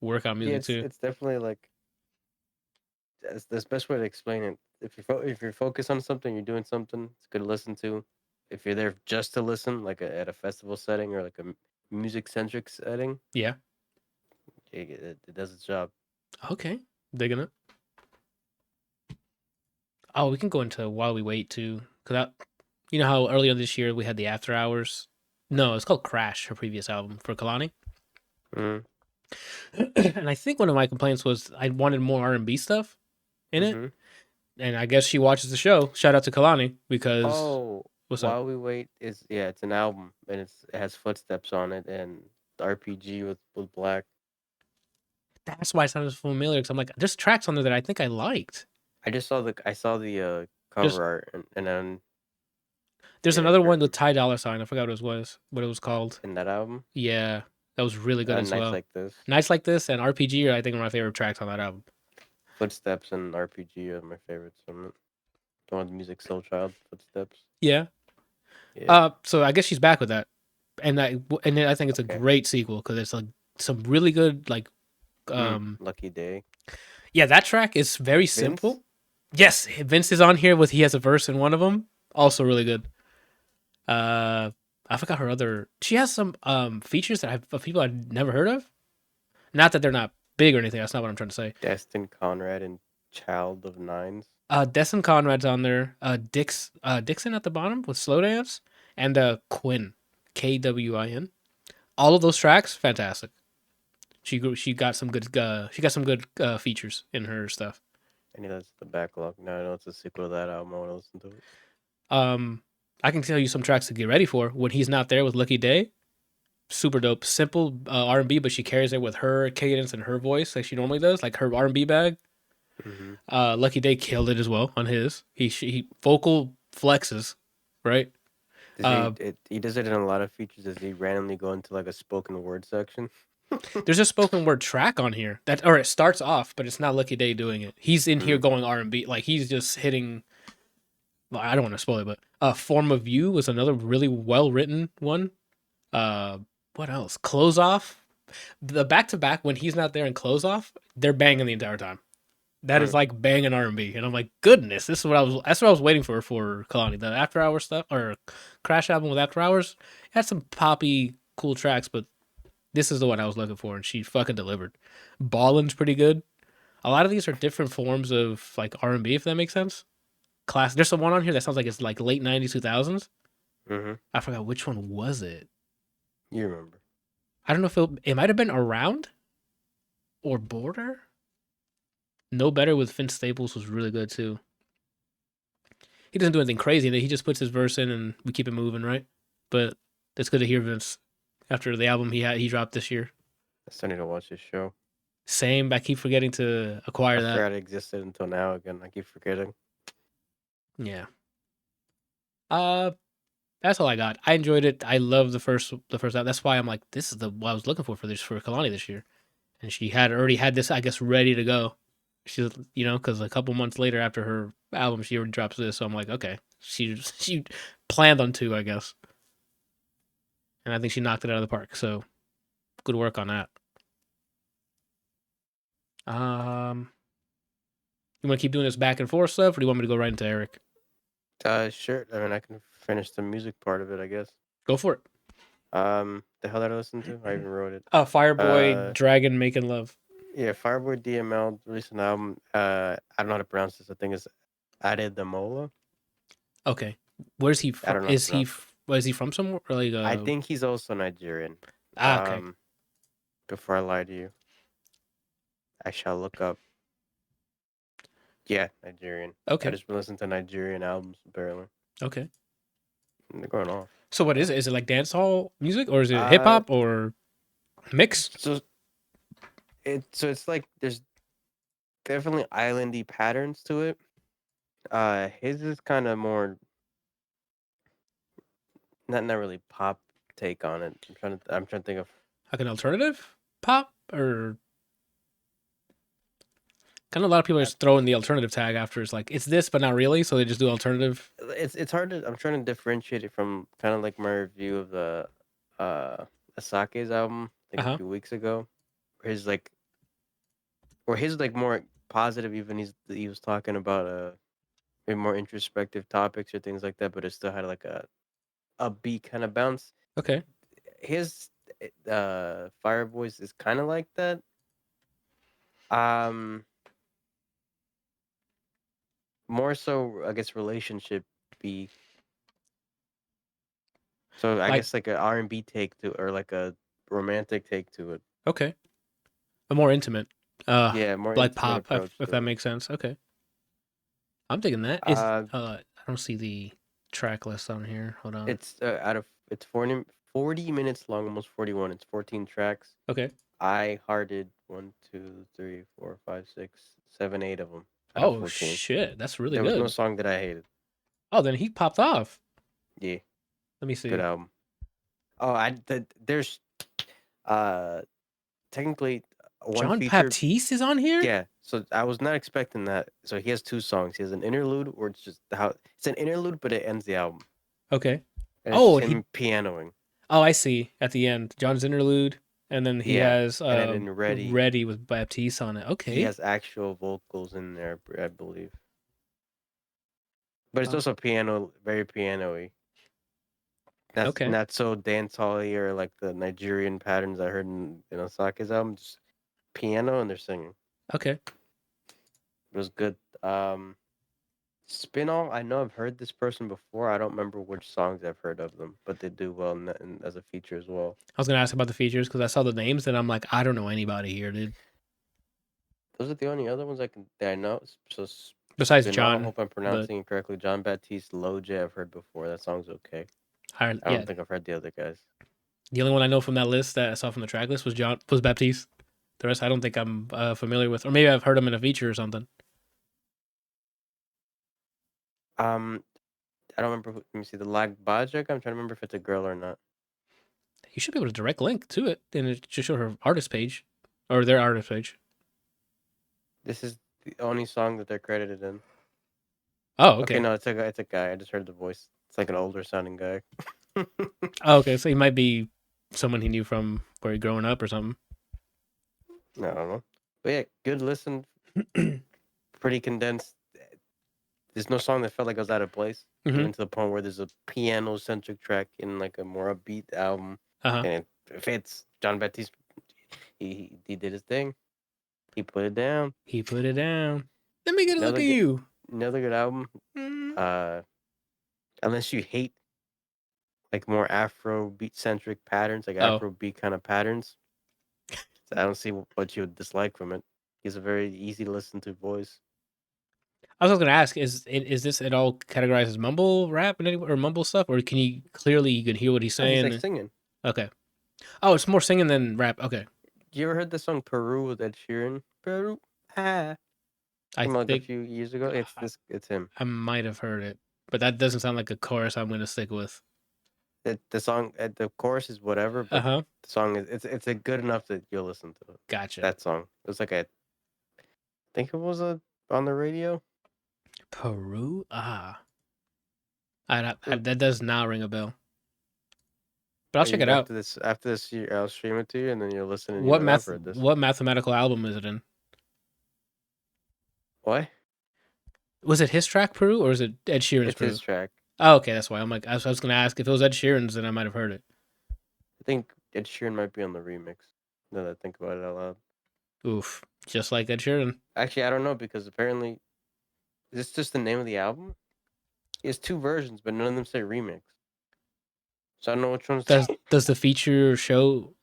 workout yeah, music too. it's definitely like that's the best way to explain it. If you're focused on something, you're doing something. It's good to listen to. If you're there just to listen, like at a festival setting or like a music centric setting, Yeah. it does its job. Okay. Digging it. Oh, we can go into while we wait too, because you know how earlier this year we had the After Hours. No, it's called Crash, her previous album for Kehlani. Mm-hmm. And I think one of my complaints was I wanted more R&B stuff in it. Mm-hmm. And I guess she watches the show. Shout out to Kehlani because Oh, what's up? While We Wait is it's an album and it has footsteps on it and the RPG with Black. That's why it sounded familiar. Because I'm like, there's tracks on there that I think I liked. I saw the There's cover art and then there's yeah, another one with Ty Dolla Sign. I forgot what it was called. in that album, Yeah, that was really good as Nights well. Like This, Nights Like This and RPG are I think one of my favorite tracks on that album. Footsteps and RPG are my favorites. The one with Music Soul Child, Footsteps. Yeah. Yeah. So I guess she's back with that, and I think it's a Okay. great sequel because it's like some really good like Lucky Day. yeah, that track is very Vince. simple. Yes, Vince is on here with he has a verse in one of them, also really good. I forgot her other. She has some features that of people I've never heard of. Not that they're not big or anything. That's not what I'm trying to say. Destin Conrad and Child of Nines. Destin Conrad's on there. Dixon at the bottom with Slow Dance and Quinn, Kwin. All of those tracks, fantastic. She got some good features in her stuff. I know that's the backlog. Now I know it's a sequel to that album. I want to listen to it. Um, I can tell you some tracks to get ready for when he's not there with Lucky Day. Super dope, simple R&B, but she carries it with her cadence and her voice like she normally does, like her R&B bag. Mm-hmm. Lucky Day killed it as well on his. He vocal flexes, right? Uh, He does it in a lot of features. Does he randomly go into like a spoken word section? there's a spoken word track on here that, or it starts off, but it's not Lucky Day doing it. He's in here Mm. going R&B, like he's just hitting. Well, I don't want to spoil it, but Form of You was another really well written one. Uh, what else? Close Off. The back to back when he's not there and Close Off, they're banging the entire time. That is Mm. like banging R&B, and I'm like, goodness, this is what I was. That's what I was waiting for Kehlani. The After Hours stuff or Crash album with After Hours had some poppy, cool tracks, but this is the one I was looking for, and she fucking delivered. Ballin's pretty good. A lot of these are different forms of like R&B, if that makes sense. Class. There's some one on here that sounds like it's like late '90s, 2000s. Mm-hmm. I forgot which one was it. You remember? I don't know if it might have been Around or Border. No Better with Vince Staples was really good too. He doesn't do anything crazy. He just puts his verse in and we keep it moving, right? But it's good to hear Vince after the album he dropped this year. I still need to watch this show. Same. I keep forgetting to I acquire that. forgot it existed until now. Again, I keep forgetting. Yeah. Uh, that's all I got. I enjoyed it. I love the first album. That's why I'm like, this is what I was looking for Kehlani this year. And she had already had this, I guess, ready to go. She, because a couple months later after her album, she already drops this. So I'm like, okay, she planned on two, I guess, and I think she knocked it out of the park. So good work on that. You want to keep doing this back and forth stuff, or do you want me to go right into Eric? Sure. I mean, I can finish the music part of it, I guess. Go for it. The hell did I listen to? I even wrote it. Fireboy, Dragon Making Love. Yeah, Fireboy DML released an album. I don't know how to pronounce this. I think it's ADLR. Okay. Where's he I from? don't know how to pronounce it. Is he from somewhere? Or like I think he's also Nigerian. okay. Before I lie to you, I shall look up. Yeah, Nigerian. I Okay. just been listening to Nigerian albums apparently. Okay. And they're going off. So what is it? Is it like dancehall music or is it hip Uh, hop or mix? so it's like there's definitely islandy patterns to it. His is kind of more not really pop take on it. I'm trying to think of. Like an alternative pop or kind of a lot of people are just throwing the alternative tag after it's like it's this but not really, so they just do alternative. It's hard to. I'm trying to differentiate it from kind of like my review of the Asake's album. I think a Uh-huh. few weeks ago. Where his like more positive. Even he was talking about maybe more introspective topics or things like that, but it still had like a upbeat kind of bounce. Okay. His Fireboys is kind of like that. Um, More so, I guess relationship be. So I Like guess like an R&B take to, or like a romantic take to it. okay. A more intimate. Yeah, more Like intimate pop, approach if to that it. makes sense. Okay. I'm digging that. Is Uh, I don't see the track list on here. Hold on. it's 40 minutes long, almost 41. It's 14 tracks. Okay. I hearted 1, 2, 3, 4, 5, 6, 7, 8 of them out of Oh 14. shit, that's really There was no good. song that I hated. Oh, then he popped off. Yeah, Let me good see. album. Oh, there's uh technically one John feature. Baptiste is on here? Yeah, so I was not expecting that. So he has 2 songs. He has an interlude, or it's just how it's an interlude, but it ends the album, Okay. and it's Oh, just he him pianoing. Oh, I see. At the end, John's interlude, and then he Yeah, has and then in Ready, Ready with Baptiste on it. he Okay. has actual vocals in there, I believe. But it's Uh, also piano, very piano-y. That's okay. not so dancehall-y or like the Nigerian patterns I heard in Osake's album. Just piano and they're singing. Okay. It was good. Spinall, I know I've heard this person before. I don't remember which songs I've heard of them, but they do well as a feature as well. I was gonna ask about the features because I saw the names and I'm like, I don't know anybody here, dude. Those are the only other ones that I know. So Besides Spinall, I John, hope I'm but pronouncing it correctly. John Baptiste, Loj, I've heard before. That song's okay. I yeah, don't think I've heard the other guys. the only one I know from that list that I saw from the track list was Baptiste. The rest I don't think I'm familiar with, or maybe I've heard him in a feature or something. Um, I don't remember. Let me see the Lag Bajak. I'm trying to remember if it's a girl or not. You should be able to direct link to it, and it should show her artist page, or their artist page. This is the only song that they're credited in. Oh, Okay, okay. no, it's a guy. I just heard the voice. It's like an older sounding guy. Oh, okay. So he might be someone he knew from where he growing up or something. I don't know. But yeah, good listen. Pretty condensed. There's no song that felt like it was out of place, Mm-hmm. even to the point where there's a piano centric track in like a more upbeat album, Uh-huh. and it fits. John Baptiste, he did his thing. He put it down. He put it down. Let me get a look Another at good, you. another good album. Mm. Unless you hate like more Afro beat centric patterns, like Oh, Afro beat kind of patterns, I don't see what you would dislike from it. He's a very easy to listen to voice. I was gonna ask: is this at all categorized as mumble rap or mumble stuff, or can you can hear what he's No, he's like saying? singing. Okay. Oh, it's more singing than rap. Okay. You ever heard the song Peru with Ed Sheeran? Peru, ah. I Came out like a think few years ago. It's him. I might have heard it, but that doesn't sound like a chorus I'm gonna stick with. The song, the chorus is whatever, Uh but huh. the song is it's a good enough that you'll listen to it. Gotcha. That song. It was like I think it was on the radio. Peru. It was- That does not ring a bell. But I'll check it out. After this, I'll stream it to you, and then you'll listen, and you're like, I've heard this. What mathematical album is it in? What? Was it his track Peru or is it Ed Sheeran's It's his Peru? track. Oh, okay, that's why. I'm like, I was gonna ask if it was Ed Sheeran's, then I might have heard it. I think Ed Sheeran might be on the remix. Now that I think about it out loud. Oof, just like Ed Sheeran. Actually, I don't know because apparently, is this just the name of the album? He has two versions, but none of them say remix. So I don't know which one's. Does the feature show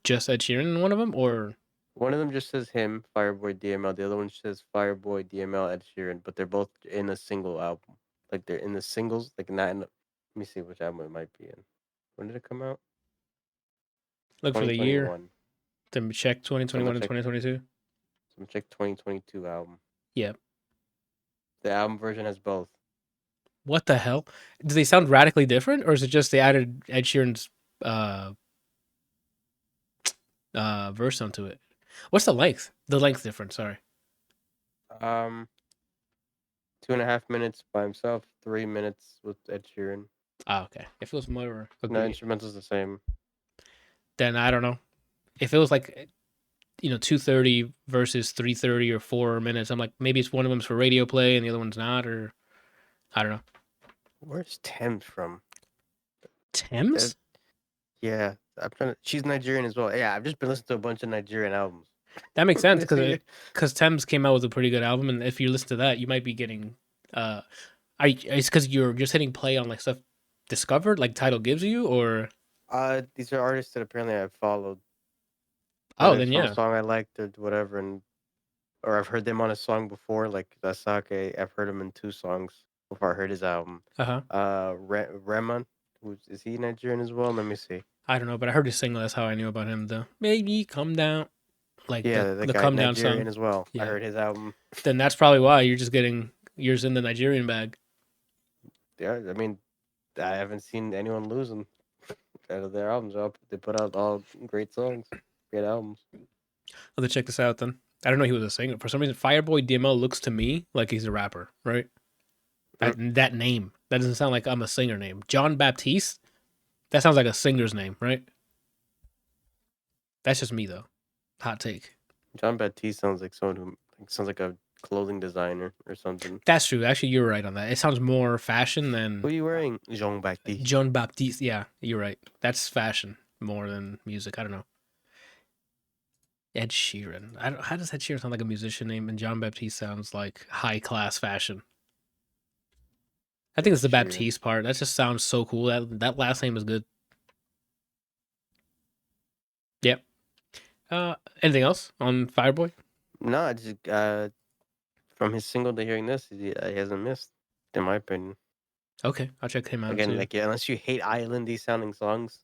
just Ed Sheeran in one of them, or One of them just says him, Fireboy DML. The other one says Fireboy DML Ed Sheeran, but they're both in a single album. Like they're in the singles, like not in. Let me see which album it might be in. When did it come out? look for the year 2021. to check So I'm gonna 2021 and check. 2022? So I'm gonna check 2022 album. Yeah. The album version has both. What the hell? Do they sound radically different, or is it just they added Ed Sheeran's uh verse onto it? What's the length? The length difference. Sorry. Um, 2.5 minutes by himself, 3 minutes with Ed Sheeran. Ah, okay. If it was more No, agree, instrumental's the same. then I don't know. If it was like 2:30 versus 3:30 or 4 minutes, I'm like maybe it's one of them's for radio play and the other one's not, or I don't know. Where's Thames from? Thames? Yeah, I'm trying to. She's Nigerian as well. Yeah, I've just been listening to a bunch of Nigerian albums. That makes sense This year. because Thames came out with a pretty good album, and if you listen to that, you might be getting it's because you're just hitting play on like stuff discovered, like title gives you, or These are artists that apparently I've followed. oh, Either then from a yeah, song I liked or whatever, or I've heard them on a song before, like Dasake. I've heard him in two songs before I heard his album. uh-huh. Reman, is he Nigerian as well? Let me see. I don't know, but I heard his single. That's how I knew about him. The maybe come down, like Yeah, the the guy come down Nigerian song. as well. I Yeah, heard his album. then that's probably why you're just getting yours in the Nigerian bag. Yeah, I mean, I haven't seen anyone losing out of their albums. They put out all great songs, great albums. Let's check this out then. I don't know he was a singer. For some reason, Fireboy DML looks to me like he's a rapper, right? That name. That doesn't sound like I'm a singer name. John Baptiste? That sounds like a singer's name, right? That's just me though. Hot take. John Baptiste sounds like someone who sounds like a clothing designer or something. That's true. Actually, you're right on that. It sounds more fashion than Who are you wearing? Jean Baptiste. John Baptiste. Yeah, you're right. That's fashion more than music. I don't know. Ed Sheeran. How does Ed Sheeran sound like a musician name and John Baptiste sounds like high class fashion? I think it's the Sheeran. Baptiste part. That just sounds so cool. That last name is good. Yep. Anything else on Fireboy? No, just from his single to hearing this, he hasn't missed, in my opinion. Okay, I'll check him out Again, too. like unless you hate islandy sounding songs,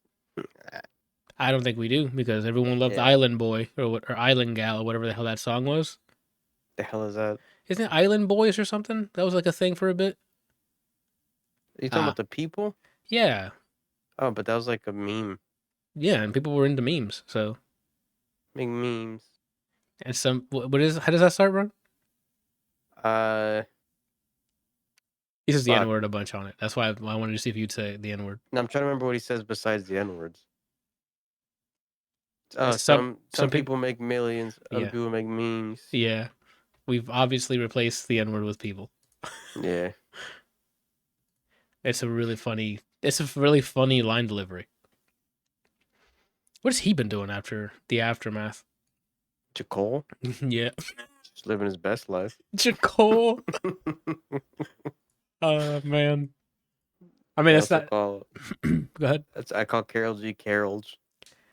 I don't think we do because everyone loved Yeah. Island Boy or Island Gal or whatever the hell that song was. the hell is that? Isn't it Island Boys or something? That was like a thing for a bit. Are you talking about the people? Yeah, Oh, but that was like a meme. yeah, and people were into memes. So Make memes. and what is how does that start, Ron? He says the N Fuck. word a bunch on it. That's why I wanted to see if you'd say the N word. No, I'm trying to remember what he says besides the N words. Oh, Some some peop- people make millions, other Yeah. people make memes. Yeah, we've obviously replaced the N word with people. Yeah. It's a really funny line delivery. What's he been doing after the aftermath? Jacole, Yeah, just living his best life. Jacole. Oh man. I mean, I it's also not. call Go ahead. I call Carol G Carol's.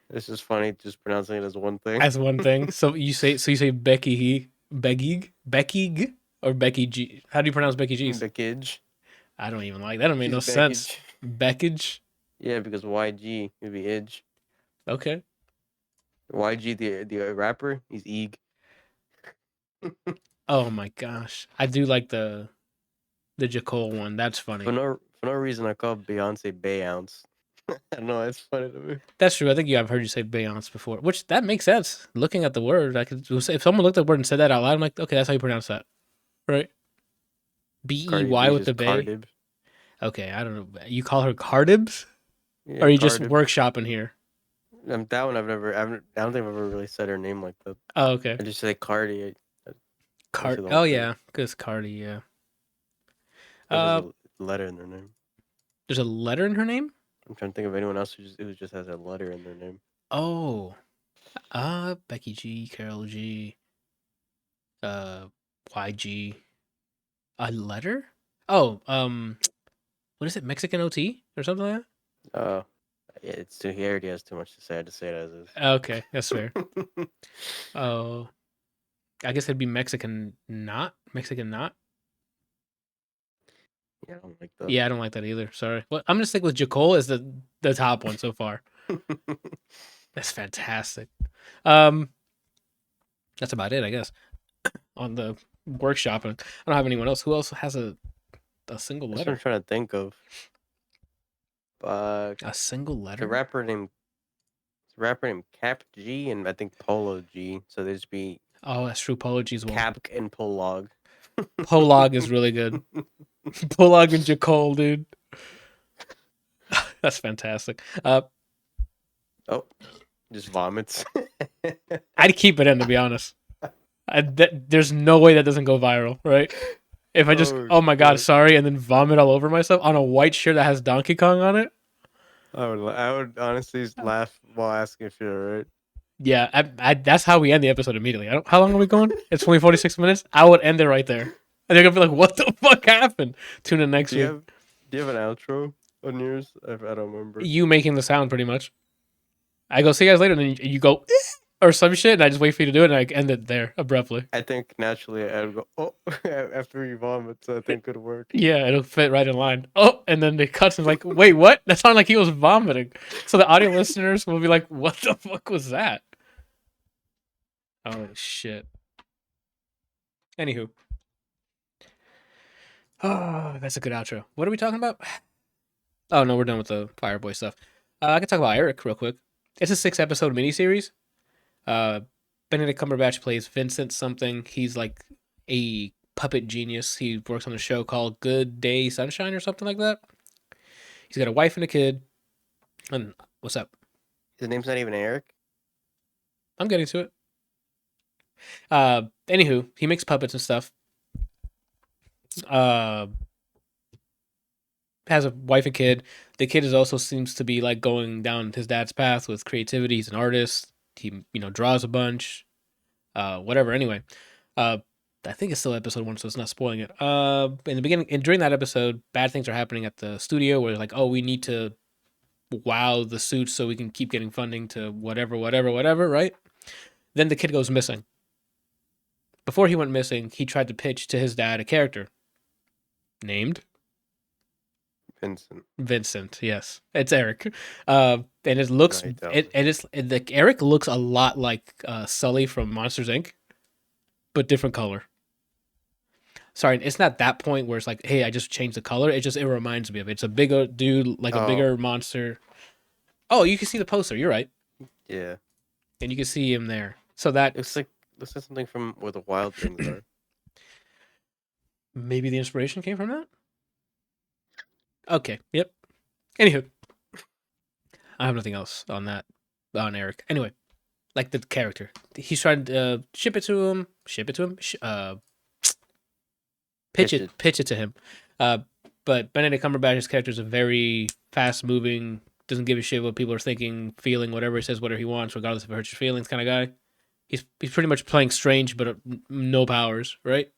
It's just funny just pronouncing it as one thing. That's one thing. So you say Becky Becky or Becky G. How do you pronounce Becky G's? Beckage. I don't even like that. Don't make She's no sense. Beckage. Beckage. Yeah, because YG would be Idge. Okay. YG the rapper, he's Eeg. Oh my gosh, I do like the Jacole one. That's funny. For no reason, I call Beyonce Bayounce. I don't know. It's funny to me. That's true. I think I've heard you say Beyonce before, which that makes sense. Looking at the word, I could say if someone looked at the word and said that out loud, I'm like, okay, that's how you pronounce that, right? Cardi BEY B's with the just Bay. Cardib. Okay, I don't know. You call her Cardibs, Yeah, or are you just Cardib. workshopping here? That one I don't think I've ever really said her name like that. Oh, okay. I just say Cardi. Oh yeah, because Cardi. Yeah. There's a letter in their name. There's a letter in her name? I'm trying to think of anyone else who just has a letter in their name. Oh. Becky G, Carol G, uh, YG. A letter? Oh, what is it? Mexican OT or something like Oh, yeah, he already has too much to say. I just say it as is. that? Okay, that's fair. Oh, I guess it'd be Mexican not. Mexican not. Yeah, I don't like that. Yeah, I don't like that either. Sorry. Well, I'm gonna stick with Jacole as the top one so far. That's fantastic. Um, that's about it, I guess. On the workshopping, I don't have anyone else. Who else has a single That's what I'm letter? trying to think of. A single The letter? rapper named Cap G and I think Polo G. So there's be Oh, that's true. Pology as well. Cap and Polog. Polog is really good. Polog and Jacole, dude. That's fantastic. Oh, just vomits. I'd keep it in, to be honest. There's no way that doesn't go viral, right? If I just, oh my god, shit. sorry, and then vomit all over myself on a white shirt that has Donkey Kong on it. I would honestly laugh while asking if you're right. Yeah, that's how we end the episode immediately. How long are we going? It's only 46 minutes. I would end it right there. And they're gonna be like, "What the fuck happened?" Tune in next week. Do you have an outro on yours? I don't remember. You making the sound, pretty much. I go, "See you guys later," and then you go, or some shit, and I just wait for you to do it, and I end it there abruptly. I think naturally I would go, oh, after he vomits. I think could work. Yeah, it'll fit right in line. Oh, and then it cuts and like, wait, what? That sounded like he was vomiting. So the audio listeners will be like, what the fuck was that? Oh shit. Anywho. Oh, that's a good outro. What are we talking about? Oh no, we're done with the Fireboy stuff. I can talk about Eric real quick. It's a 6-episode miniseries. Benedict Cumberbatch plays Vincent something. He's like a puppet genius. He works on a show called Good Day Sunshine or something like that. He's got a wife and a kid. And what's up? His name's not even Eric. I'm getting to it. Anywho, he makes puppets and stuff. Has a wife and kid. The kid is also seems to be like going down his dad's path with creativity. He's an artist. He draws a bunch. Whatever. Anyway, I think it's still episode 1, so it's not spoiling it. In the beginning and during that episode, bad things are happening at the studio where like, oh, we need to wow the suits so we can keep getting funding to whatever, right? Then the kid goes missing. Before he went missing, he tried to pitch to his dad a character named Vincent. Yes, it's Eric. And it looks Eric looks a lot like Sully from Monsters Inc., but different color. Sorry, it's not that point where it's like, hey, I just changed the color. It reminds me of it. It's a bigger dude, like a bigger monster. Oh, you can see the poster. You're right. Yeah, and you can see him there. So that looks like something from where the wild things are. Maybe the inspiration came from that. Okay. Yep. Anywho, I have nothing else on that on Eric. Anyway, like the character, he's trying to ship it to him. Pitch it to him. But Benedict Cumberbatch's character is a very fast moving, doesn't give a shit what people are thinking, feeling, whatever. He says whatever he wants, regardless if it hurts your feelings, kind of guy. He's pretty much playing Strange, but no powers, right?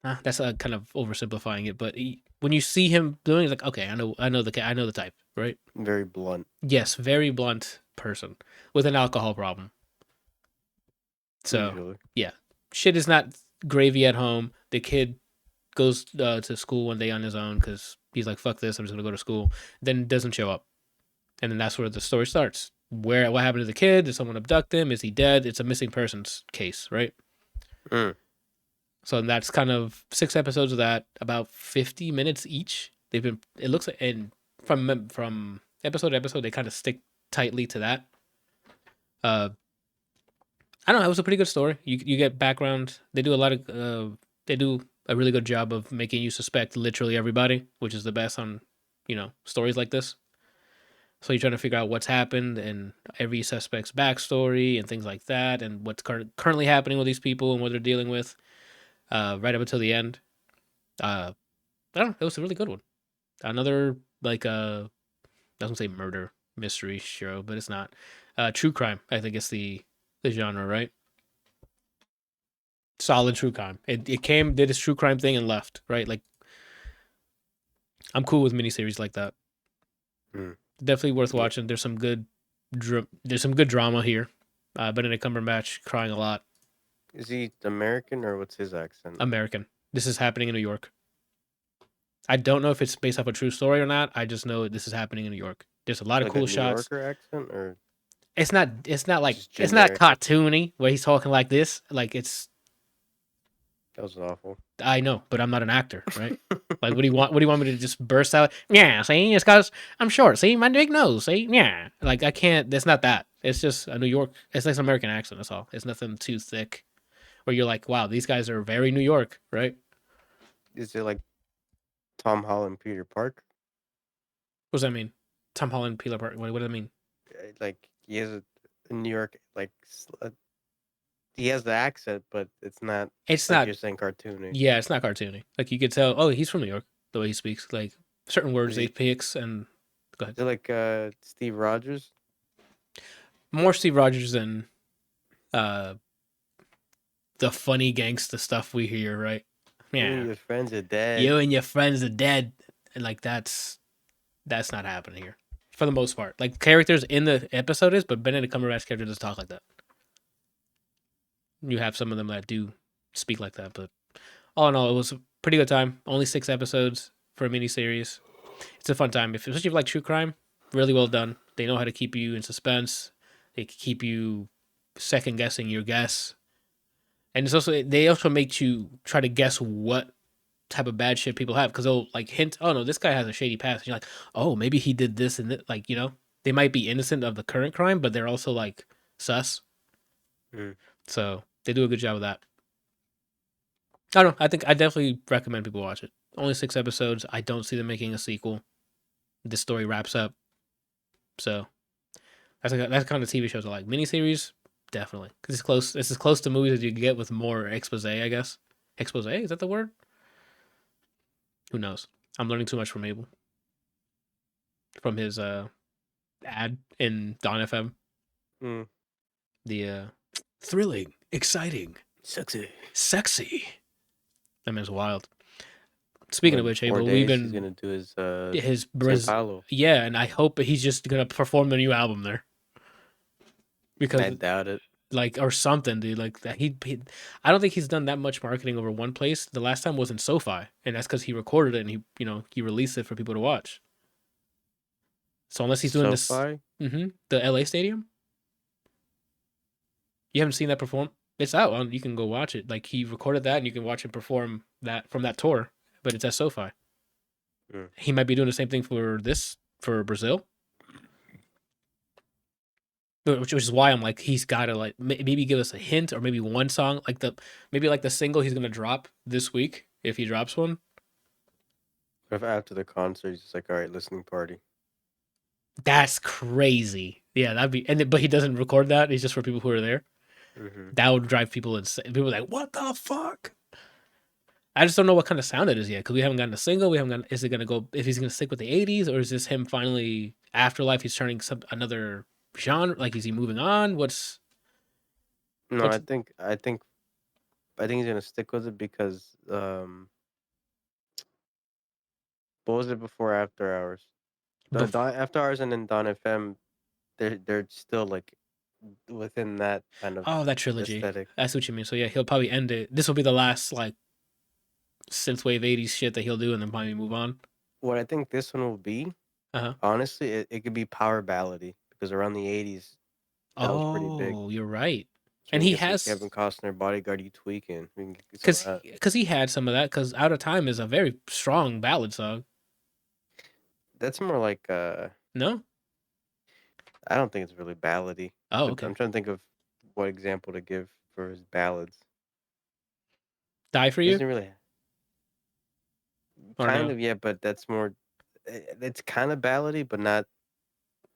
That's kind of oversimplifying it, but when you see him doing it, it's like, okay, I know the type, right? Very blunt. Yes, very blunt person with an alcohol problem. So usually. Yeah, shit is not gravy at home. The kid goes to school one day on his own because he's like, fuck this, I'm just gonna go to school. Then doesn't show up, and then that's where the story starts. What happened to the kid? Did someone abduct him? Is he dead? It's a missing persons case, right? So that's kind of 6 episodes of that, about 50 minutes each. It looks like, and from episode to episode, they kind of stick tightly to that. I don't know. It was a pretty good story. You get background. They do a really good job of making you suspect literally everybody, which is the best on, stories like this. So you're trying to figure out what's happened and every suspect's backstory and things like that, and what's currently happening with these people and what they're dealing with. Right up until the end. I don't know. It was a really good one. Another like I was gonna say murder mystery show, but it's not. True crime. I think it's the genre, right? Solid true crime. It came, did its true crime thing, and left. Right. Like I'm cool with miniseries like that. Hmm. Definitely worth Yeah. watching. There's some good drama here. Benedict Cumberbatch crying a lot. Is he American or what's his accent? American. This is happening in New York. I don't know if it's based off a true story or not. I just know this is happening in New York. There's a lot of Like a cool New shots. Yorker accent or It's not. It's not like. just It's not generic? cartoony where he's talking like this. Like it's. That was awful. I know, but I'm not an actor, right? Like, what do you want? What do you want me to just burst out? Yeah, see, it's because I'm short. See, my big nose. See, yeah. Like I can't. It's not that. It's just a New York. It's like an American accent. That's all. It's nothing too thick. Where you're like, wow, these guys are very New York, right? Is it like Tom Holland, Peter Parker? What does that mean? Tom Holland, Peeler Park. What does that mean? Like he has a New York he has the accent, but it's not It's like not. you're saying cartoony. Yeah, it's not cartoony. Like you could tell. Oh, he's from New York. The way he speaks, like certain words Is he he? picks, and go ahead. Is it like Steve Rogers? More Steve Rogers than uh the funny gangsta stuff we hear, right? You and Yeah, your friends are dead. you and your friends are dead, and like that's not happening here for the most part. Like characters in the episode is, but Benedict Cumberbatch character doesn't talk like that. You have some of them that do speak like that, but all in all, it was a pretty good time. Only 6 episodes for a miniseries. It's a fun time, especially if you like true crime. Really well done. They know how to keep you in suspense. They keep you second guessing your guess, and it's also they also make you try to guess what type of bad shit people have because they'll like hint, oh no, this guy has a shady past. And you're like, oh, maybe he did this and that. Like they might be innocent of the current crime, but they're also like sus. Mm. So they do a good job of that. I don't know. I think I definitely recommend people watch it. Only 6 episodes. I don't see them making a sequel. This story wraps up. So that's kind of TV shows I like. Miniseries, definitely, because it's close. It's as close to movies as you can get with more expose, I guess. Expose, is that the word? Who knows? I'm learning too much from Abel, from his ad in Don FM. Mm. The thrilling, exciting, sexy. That man's wild. Speaking of In which, 4 Abel, we've days he's been gonna do his his Sao Paulo. yeah, and I hope he's just gonna perform the new album there because I doubt it. like or something, dude. Like that he I don't think he's done that much marketing over one place. The last time was in SoFi, and that's because he recorded it and he released it for people to watch. So unless he's doing this, SoFi? the LA Stadium, you haven't seen that perform. It's out. You can go watch it. Like he recorded that, and you can watch him perform that from that tour. But it's at SoFi. Mm. He might be doing the same thing for Brazil, which is why I'm like he's got to like maybe give us a hint or maybe one song like the single he's gonna drop this week if he drops one. What if after the concert he's just like, all right, listening party? That's crazy. Yeah, that'd be but he doesn't record that. He's just for people who are there. Mm-hmm. That would drive people insane. People are like, what the fuck? I just don't know what kind of sound it is yet because we haven't gotten a single. We haven't gotten. Is it gonna go? If he's gonna stick with the '80s or is this him finally afterlife? He's turning another genre. Like is he moving on? No, What's I think he's gonna stick with it because what was it before After Hours? After Hours and then Don FM, they're still like within that kind of oh that trilogy? aesthetic. That's what you mean. So yeah, he'll probably end it. This will be the last like synthwave '80s shit that he'll do, and then probably move on. What I think this one will be, Uh huh. honestly, it could be power ballady because around the '80s that was pretty big. Oh, you're right. So we And can he get some has Kevin Costner bodyguard you tweaking. We can get some of because that. he had some of that because Out of Time is a very strong ballad song. That's more like No. I don't think it's really ballady. Oh, But okay. I'm trying to think of what example to give for his ballads. Die for He You doesn't really or kind no? of yeah, but that's more. It's kind of ballady, but not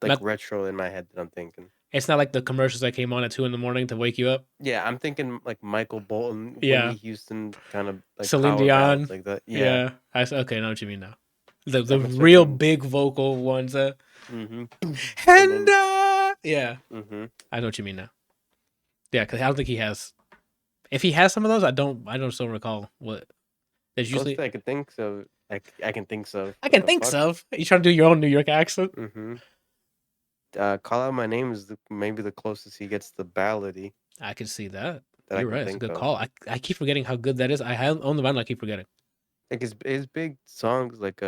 like Not. retro in my head that I'm thinking. It's not like the commercials that came on at 2 a.m. to wake you up. Yeah, I'm thinking like Michael Bolton, Whitney Yeah. Houston, kind of like Celine power ballads Dion. like that. Yeah, Yeah. Okay. I know what you mean now. The I'm real expecting. big vocal ones. Mm-hmm. And And then. yeah, Mm-hmm. I know what you mean now. Yeah, because I don't think he has. If he has some of those, I don't still recall what. There's Closest usually I could think so. I can think so. I What can the think fuck? so. You trying to do your own New York accent? Mm-hmm. Call Out My Name is maybe the closest he gets to ballady I can see that. that I You're can right. It's a think good of. call. I keep forgetting how good that is. I have on the vinyl. I keep forgetting. Like his big songs, like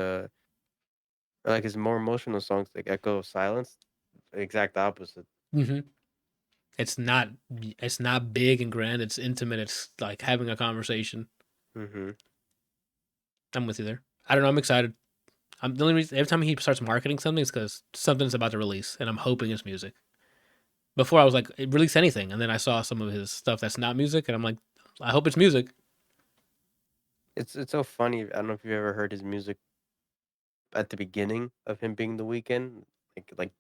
his more emotional songs, like Echo of Silence, the exact opposite. hmm It's not. It's not big and grand. It's intimate. It's like having a conversation. Mm-hmm. I'm with you there. I don't know. I'm excited. I'm the only reason every time he starts marketing something is because something's about to release, and I'm hoping it's music. Before I was like, release anything, and then I saw some of his stuff that's not music, and I'm like, I hope it's music. It's so funny. I don't know if you've ever heard his music at the beginning of him being the weekend, like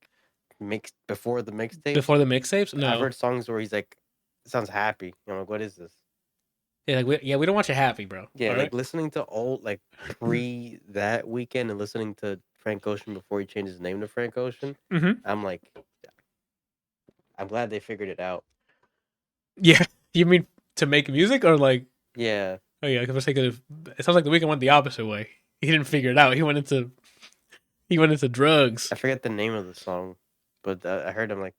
mixed before the mixtapes. Before the mixtapes, I've no. heard songs where he's like, it sounds happy. I'm like, what is this? Yeah, we don't want you happy, bro. Yeah, All like right. listening to old like pre that weekend and listening to Frank Ocean before he changed his name to Frank Ocean. Mm-hmm. I'm like, I'm glad they figured it out. Yeah. You mean to make music or like? Yeah, Oh yeah, because it sounds like the weekend went the opposite way. He didn't figure it out. He went into drugs. I forget the name of the song, but I heard him like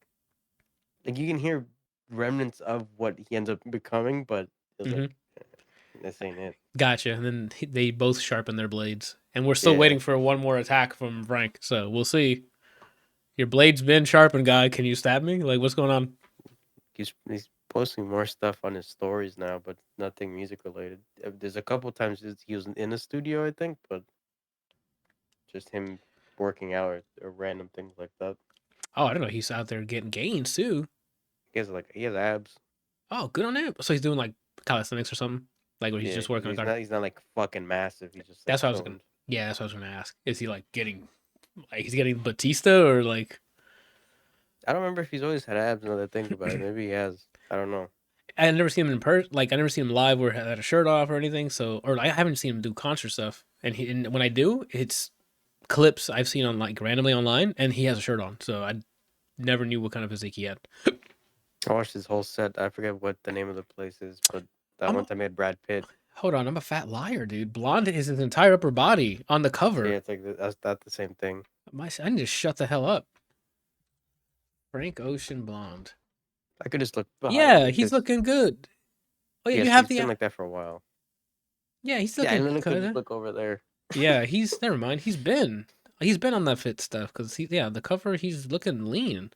you can hear remnants of what he ends up becoming, but it was like Mm-hmm. this ain't it. Gotcha. And then they both sharpen their blades, and we're still Yeah, waiting for one more attack from Frank. So we'll see. Your blade's been sharpened, guy. Can you stab me? Like, what's going on? he's posting more stuff on his stories now, but nothing music related. There's a couple times he was in the studio, I think, but just him working out or random things like that. Oh, I don't know. He's out there getting gains too. He has abs. Oh, good on him. So he's doing like calisthenics or something, like where he's Yeah, just working on he's car. not like fucking massive. He's just like That's what I was gonna. toned. Yeah, that's what I was gonna ask. Is he like getting like he's getting Batista or like? I don't remember if he's always had abs. Now that I think about it, maybe he has. I don't know. I never seen him in person. Like I never seen him live where he had a shirt off or anything. So or I haven't seen him do concert stuff. And when I do, it's clips I've seen on like randomly online, and he has a shirt on. So I never knew what kind of physique he had. I watched his whole set. I forget what the name of the place is, but that I'm one a, time he had Brad Pitt. hold on. I'm a fat liar, dude. Blonde is his entire upper body on the Yeah, cover. it's like that's not the same thing. I need to shut the hell up. Frank Ocean blonde. I could just look behind Yeah, me he's because looking good. Oh yeah, you yes, have he's the. been like that for a while. Yeah, he's Yeah, looking and then I could just good. look over there. Yeah, he's never mind. He's been on that fit stuff because the cover he's looking lean.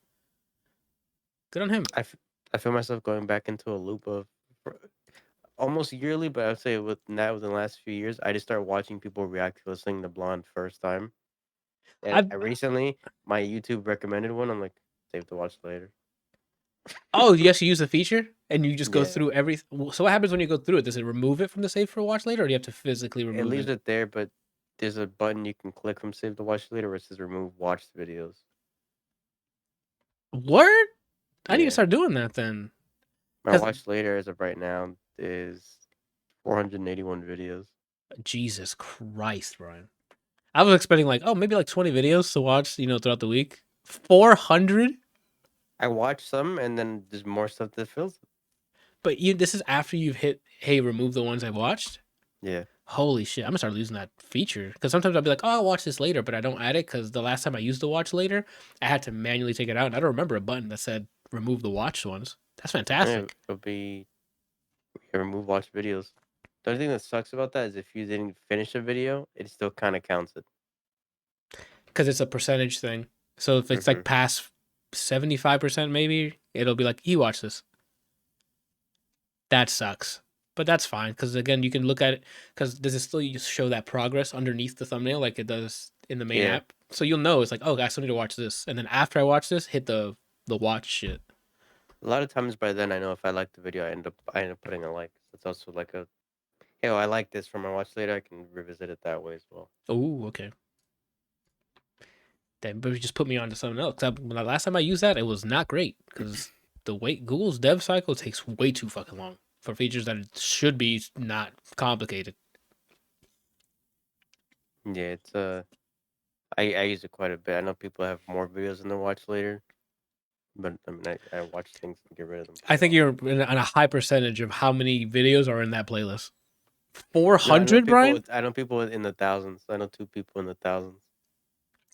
Good on him. I feel myself going back into a loop of almost yearly, but I'd say within the last few years, I just started watching people react to listening to Blonde first time. And I I recently, my YouTube recommended one. I'm like, save to watch later. Oh, you actually use the feature and you just go Yeah, through everything. So what happens when you go through it? Does it remove it from the save for watch later, or do you have to physically it remove leaves it? it there, but there's a button you can click from save to watch later where it says remove watched videos. Word? I need to Yeah, start doing that then. my Because watch later as of right now is 481 videos. Jesus Christ, Brian. I was expecting like, oh, maybe like 20 videos to watch, throughout the week. 400? I watch some, and then there's more stuff that fills it. But this is after you've hit, hey, remove the ones I've watched. Yeah, Holy shit, I'm gonna start losing that feature. Because sometimes I'll be like, oh, I'll watch this later, but I don't add it because the last time I used the watch later, I had to manually take it out. And I don't remember a button that said remove the watched ones. That's yeah, fantastic. it'll be remove watched videos. The only thing that sucks about that is if you didn't finish a video, it still kind of counts it. Because it's a percentage thing. So if it's Hmm. like past 75%, maybe it'll be like, he watched this. That sucks. But that's fine because again, you can look at it because does it still show that progress underneath the thumbnail like it does in the main Yeah, app? So you'll know it's like, oh, I still need to watch this, and then after I watch this, hit the watch shit. a lot of times by then I know if I like the video, I end up putting a like. It's also like a hey, I like this from my watch later. I can revisit it that way as well. Oh, okay. Then but just put me on to something else. The last time I used that, it was not great because the way Google's dev cycle takes way too fucking long for features that should be not complicated. Yeah, it's I use it quite a bit. I know people have more videos than they watch later, but I mean, I watch things and get rid of them I quite think often. you're on a high percentage of how many videos are in that playlist. Four No, I know hundred, people. Brian, I know people in the thousands. I know two people in the thousands.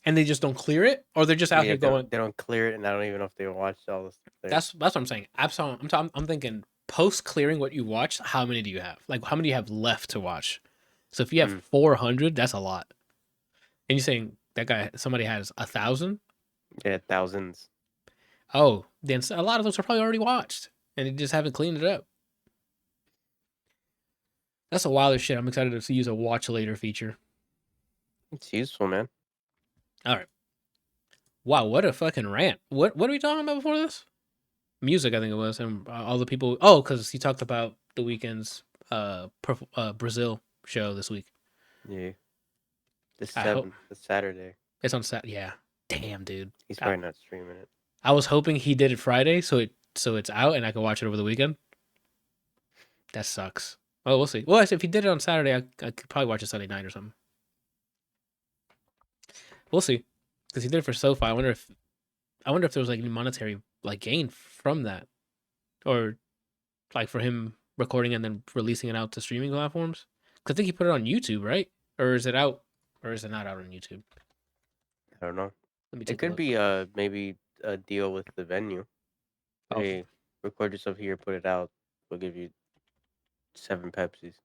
and they just don't clear it, or they're just out Yeah, here going. they don't clear it, and I don't even know if they watched all this there. That's what I'm saying. Absolutely, I'm thinking post clearing what you watched. How many do you have? Like, how many do you have left to watch? So if you have Hmm. 400, that's a lot. And you're saying that guy, somebody has 1,000? Yeah, thousands. Oh, then a lot of those are probably already watched, and they just haven't cleaned it up. That's a wilder shit. I'm excited to use a watch later feature. It's useful, man. All right. Wow, what a fucking rant. What are we talking about before this? Music, I think it was, and all the people. Oh, because he talked about the weekend's Brazil show this week. Yeah, the I hope 7th, the Saturday. it's on Sat. Yeah, damn, dude. He's I, probably not streaming it. I was hoping he did it Friday, so it's out and I could watch it over the weekend. That sucks. Oh, we'll see. Well, if he did it on Saturday, I could probably watch it Sunday night or something. We'll see, because he did it for SoFi. I wonder if there was like any monetary like gain from that, or like for him recording and then releasing it out to streaming platforms. Because I think he put it on YouTube, right? Or is it out? Or is it not out on YouTube? I don't know. Let me It take a could look. be maybe a deal with the venue. Oh, Hey, record yourself here, put it out. We'll give you 7 Pepsis.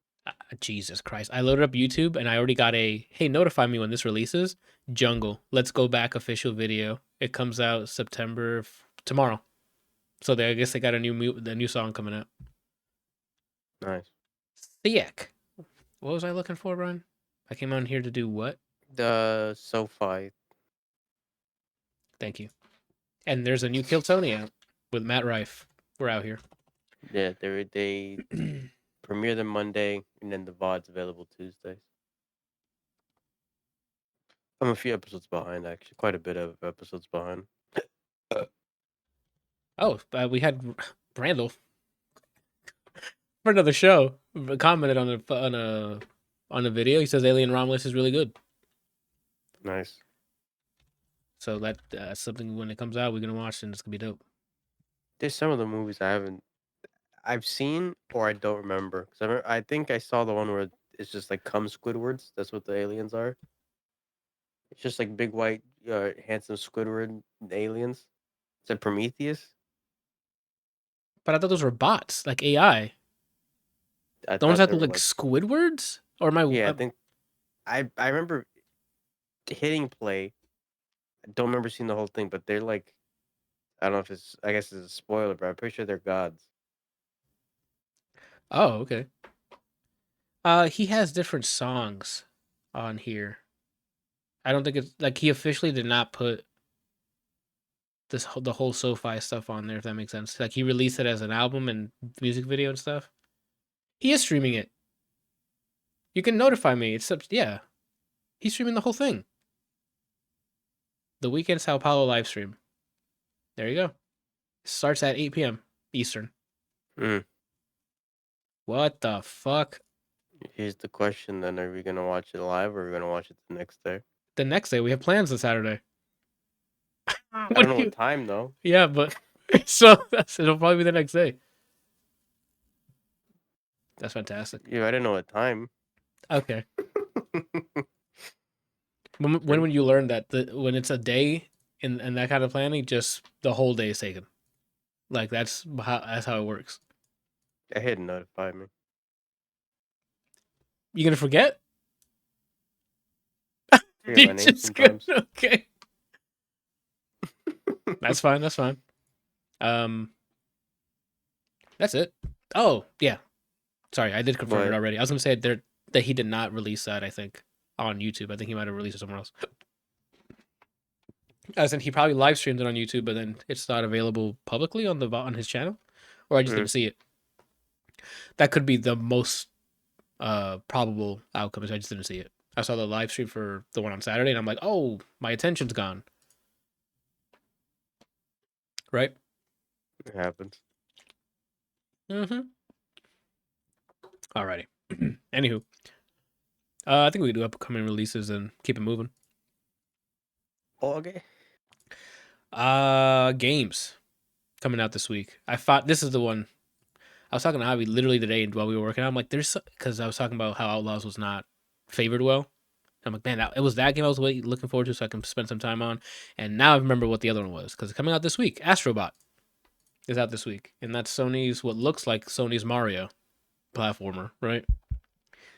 Jesus Christ! I loaded up YouTube and I already got a hey, notify me when this releases. Jungle, Let's Go Back official video. It comes out September tomorrow. So I guess they got the new song coming out. Nice. Sick. What was I looking for, Brian? I came on here to do what? The SoFi. Thank you. And there's a new Kill Tony out with Matt Rife. We're out here. Yeah, they premiere them Monday, and then the VOD's available Tuesdays. I'm a few episodes behind, actually. Quite a bit of episodes behind. Oh, we had Randall for another show commented on a video. He says Alien Romulus is really good. Nice. So that's something when it comes out we're gonna watch and it's gonna be dope. There's some of the movies I've seen or I don't remember. Cause I think I saw the one where it's just like cum Squidwards. That's what the aliens are. It's just like big white, handsome Squidward aliens. Is it Prometheus? But I thought those were bots, like AI. I The ones thought that they look were like like, Squidwards, or my yeah. I think I remember hitting play. I don't remember seeing the whole thing, but they're like, I don't know if it's. I guess it's a spoiler, but I'm pretty sure they're gods. oh, okay. He has different songs on here. I don't think it's like he officially did not put the whole SoFi stuff on there. If that makes sense, like he released it as an album and music video and stuff. He is streaming it. You can notify me. Yeah, he's streaming the whole thing. The weekend Sao Paulo live stream. There you go. Starts at 8 p.m. Eastern. Mm. What the fuck? Here's the question: then, are we gonna watch it live or are we gonna watch it the next day? The next day we have plans on Saturday. I don't What know do what you? time though. Yeah, but so it'll probably be the next day. That's fantastic. Yeah, I didn't know what time. Okay. When would you learn that when it's a day in that kind of planning, just the whole day is taken. Like that's how it works. I hit notify me. You gonna forget? Forget You my name just gonna sometimes. okay. That's fine. That's fine. Um, that's it. Oh yeah. Sorry, I did confirm it But already. I was gonna say that he did not release that. I think on YouTube. I think he might have released it somewhere else. As in, he probably live streamed it on YouTube, but then it's not available publicly on his channel, or I just mm, didn't see it. That could be the most probable outcome. Is I just didn't see it. I saw the live stream for the one on Saturday, and I'm like, oh, my attention's gone. Right? it happens. Mm-hmm. Alrighty. Anywho, I think we could do upcoming releases and keep it moving. Okay. Games coming out this week. I thought this is the one. I was talking to Javi literally today while we were working. I'm like, there's because I was talking about how Outlaws was not favored well. I'm like, man, it was that game I was looking forward to, so I can spend some time on. And now I remember what the other one was because it's coming out this week. Astrobot is out this week, and that's Sony's what looks like Sony's Mario platformer, right?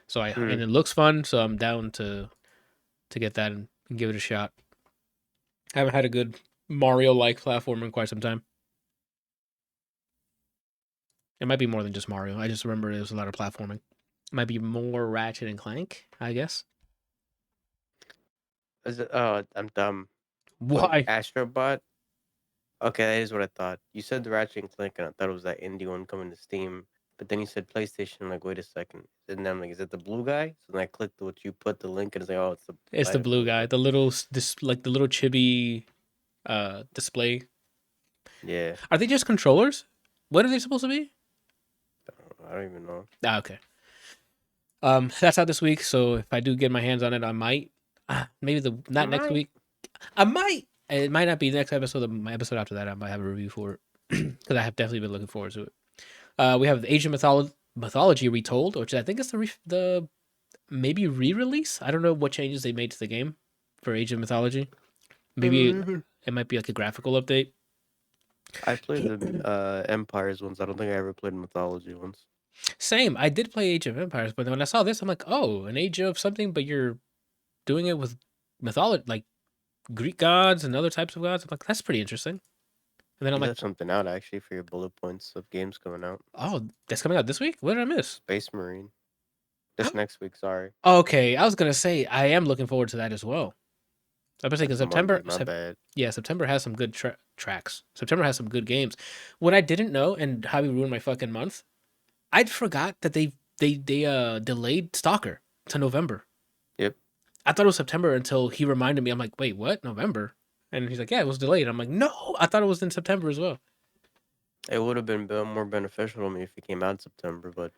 So Hmm. and it looks fun, so I'm down to get that and give it a shot. I haven't had a good Mario like platformer in quite some time. It might be more than just Mario. I just remember there was a lot of platforming. It might be more Ratchet and Clank, I guess. Is it? Oh, I'm dumb. Wait, Why? Astrobot. Okay, that is what I thought. You said the Ratchet and Clank, and I thought it was that indie one coming to Steam. But then you said PlayStation. I'm like, wait a second. And then I'm like, is it the blue guy? So then I clicked what you put the link, and it's like, oh, it's the It's the blue blue guy, guy. the little like the little chibi display. Yeah, Are they just controllers? What are they supposed to be? I don't even know. Ah, okay. That's out this week. So if I do get my hands on it, I might. Maybe the not next Might. week. I might. It might not be next episode. My episode after that, I might have a review for it because I have definitely been looking forward to it. We have the Asian mythology retold, which I think is the maybe re-release. I don't know what changes they made to the game for Asian mythology. Maybe Mhm. it might be like a graphical update. I played the Empires ones. I don't think I ever played Mythology ones. Same. I did play Age of Empires, but when I saw this, I'm like, oh, an Age of something, but you're doing it with mythology, like Greek gods and other types of gods. I'm like, that's pretty interesting. And then I'm You like, left something out actually for your bullet points of games coming out. oh, that's coming out this week. What did I miss? Space Marine. This next week, sorry. Okay, I was gonna say I am looking forward to that as well. I was thinking That's Monday, my bad. Yeah, September has some good tracks. September has some good games. What I didn't know and how we ruined my fucking month, I'd forgot that they delayed Stalker to November. Yep. I thought it was September until he reminded me. I'm like, wait, what? November? And he's like, yeah, it was delayed. I'm like, no, I thought it was in September as well. It would have been more beneficial to me if it came out in September, but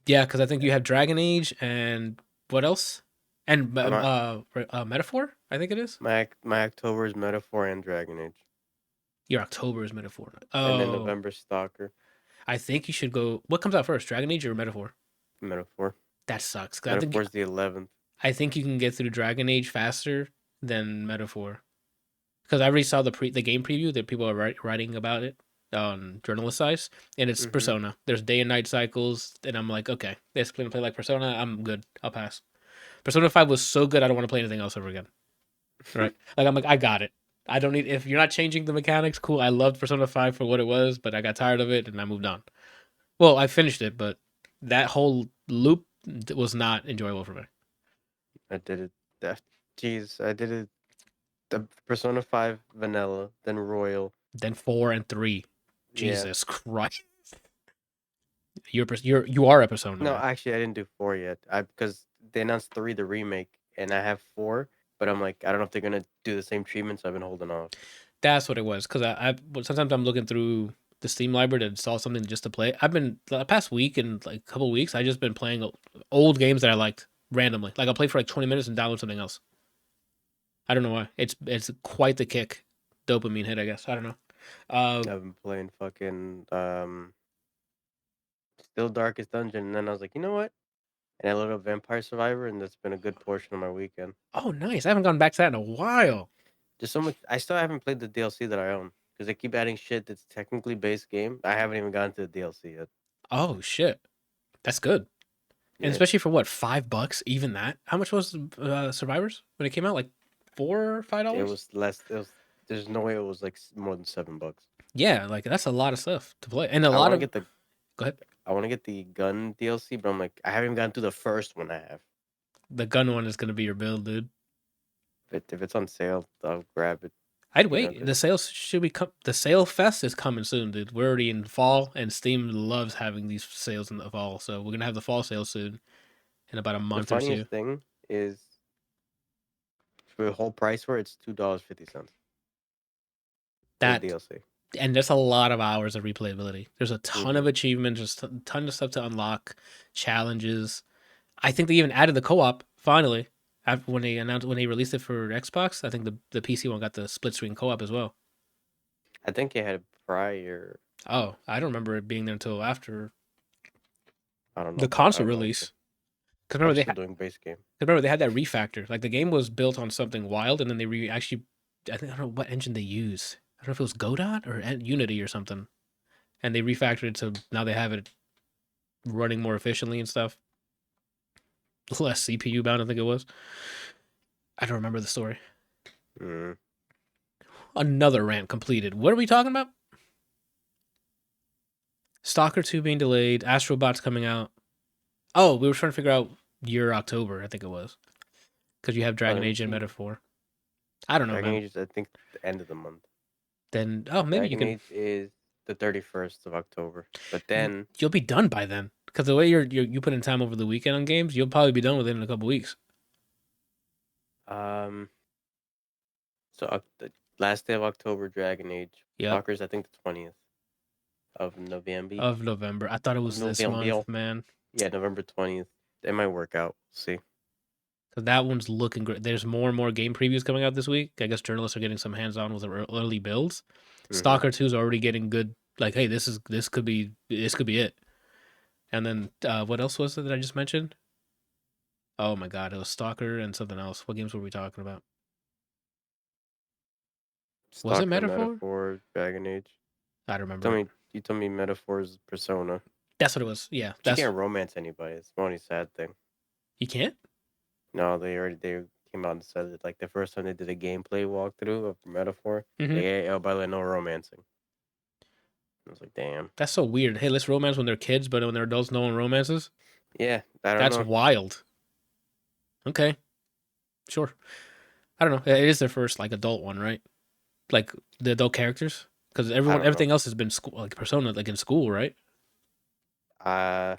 Yeah, because I think you have Dragon Age and what else? And my Metaphor, I think it is. my October is Metaphor and Dragon Age, Your October is Metaphor. and then Oh, November Stalker. I think you should go. What comes out first, Dragon Age or Metaphor? Metaphor. That sucks. 'Cause Metaphor's the 11th. I think you can get through Dragon Age faster than Metaphor. Because I already saw the game preview that people are writing about it on journalist sites, and it's Mm-hmm. Persona. There's day and night cycles, and I'm like, okay, this gonna play like Persona. I'm good. I'll pass. Persona 5 was so good, I don't want to play anything else ever again. Right? Like I'm like, I got it. I don't need if you're not changing the mechanics. Cool. I loved Persona 5 for what it was, but I got tired of it and I moved on. Well, I finished it, but that whole loop was not enjoyable for me. I did it. Jeez, I did it. The Persona 5 Vanilla, then Royal. Then 4 and 3. Yeah. Jesus Christ. You are a Persona No, man. actually, I didn't do 4 yet. Because they announced 3, the remake, and I have 4, but I'm like, I don't know if they're gonna do the same treatment, so I've been holding off. That's what it was. Because well, sometimes I'm looking through the Steam library to install something just to play. I've been the past week and like a couple weeks. I just been playing old games that I liked randomly. Like I'll play for like 20 minutes and download something else. I don't know why. It's quite the kick, dopamine hit. I guess I don't know. I've been playing fucking Still Darkest Dungeon, and then I was like, you know what? And I loaded up Vampire Survivor, and that's been a good portion of my weekend. Oh, nice. I haven't gone back to that in a while. Just so much. I still haven't played the DLC that I own because they keep adding shit that's technically base game. I haven't even gotten to the DLC yet. Oh shit, that's good. And Yeah, especially for what $5? Even that. How much was Survivors when it came out? Like it $4 or $5? was less. It was. There's no way it was like more than $7. Yeah, like that's a lot of stuff to play, and a I lot want to of. get the. Go ahead. I want to get the gun DLC, but I'm like, I haven't even gotten through the first one. I have. The gun one is gonna be your build, dude. If it's on sale, I'll grab it. I'd You know, wait. The sales should be the sale fest is coming soon, dude. We're already in fall, and Steam loves having these sales in the fall. So we're gonna have the fall sale soon, in about a the month or two. funniest thing is for the whole price for it, it's $2.50 for the That DLC. and there's a lot of hours of replayability. There's a ton Mm-hmm. of achievements, there's a ton of stuff to unlock, challenges. I think they even added the co-op finally. After when they released it for Xbox, I think the PC one got the split screen co-op as well. I think it had prior. Oh, I don't remember it being there until after I don't know the about. I console don't know release. anything. Because I remember was they still had, doing base game. remember they had that refactor. Like the game was built on something wild, and then they actually, I don't know what engine they use. I don't know if it was Godot or Unity or something, and they refactored it so now they have it running more efficiently and stuff. Less CPU bound, I think it was. I don't remember the story. Mm. Another rant completed. What are we talking about? Stalker 2 being delayed, Astrobots coming out. Oh, we were trying to figure out year October, I think it was. Because you have Dragon Let me Age and see. Metaphor. I don't know, Dragon man. Age is, I think, the end of the month. Then, oh, maybe you Dragon can. Age is the 31st of October. But then, You'll be done by then. Because the way you put in time over the weekend on games, you'll probably be done with it in a couple weeks. um, the last day of October, Dragon Age. Yep. Stalker's, I think, the 20th of November. Of November. I thought it Of was this November. month, man. Yeah, November 20th. It might work out. We'll see. Because that one's looking great. There's more and more game previews coming out this week. I guess journalists are getting some hands on with the early builds. Mm-hmm. Stalker 2 is already getting good. Like, hey, this could be it. And then what else was it that I just mentioned? Oh my god, it was Stalker and something else. What games were we talking about? Was it Stalker, Metaphor? Metaphor, Dragon Age. I don't remember it. You told me Metaphor's Persona. That's what it was. Yeah, But you can't romance anybody. It's the only sad thing. you can't. No, they came out and said it like the first time they did a gameplay walkthrough of Metaphor. Mm-hmm. Oh, by the way, no romancing. I was like, damn. That's so weird. Hey, let's romance when they're kids, but when they're adults, no one romances. Yeah, I don't That's know. wild. Okay, sure. I don't know. It is their first like adult one, right? Like the adult characters, because I don't know. everything else has been school, like Persona, like in school, right? Uh,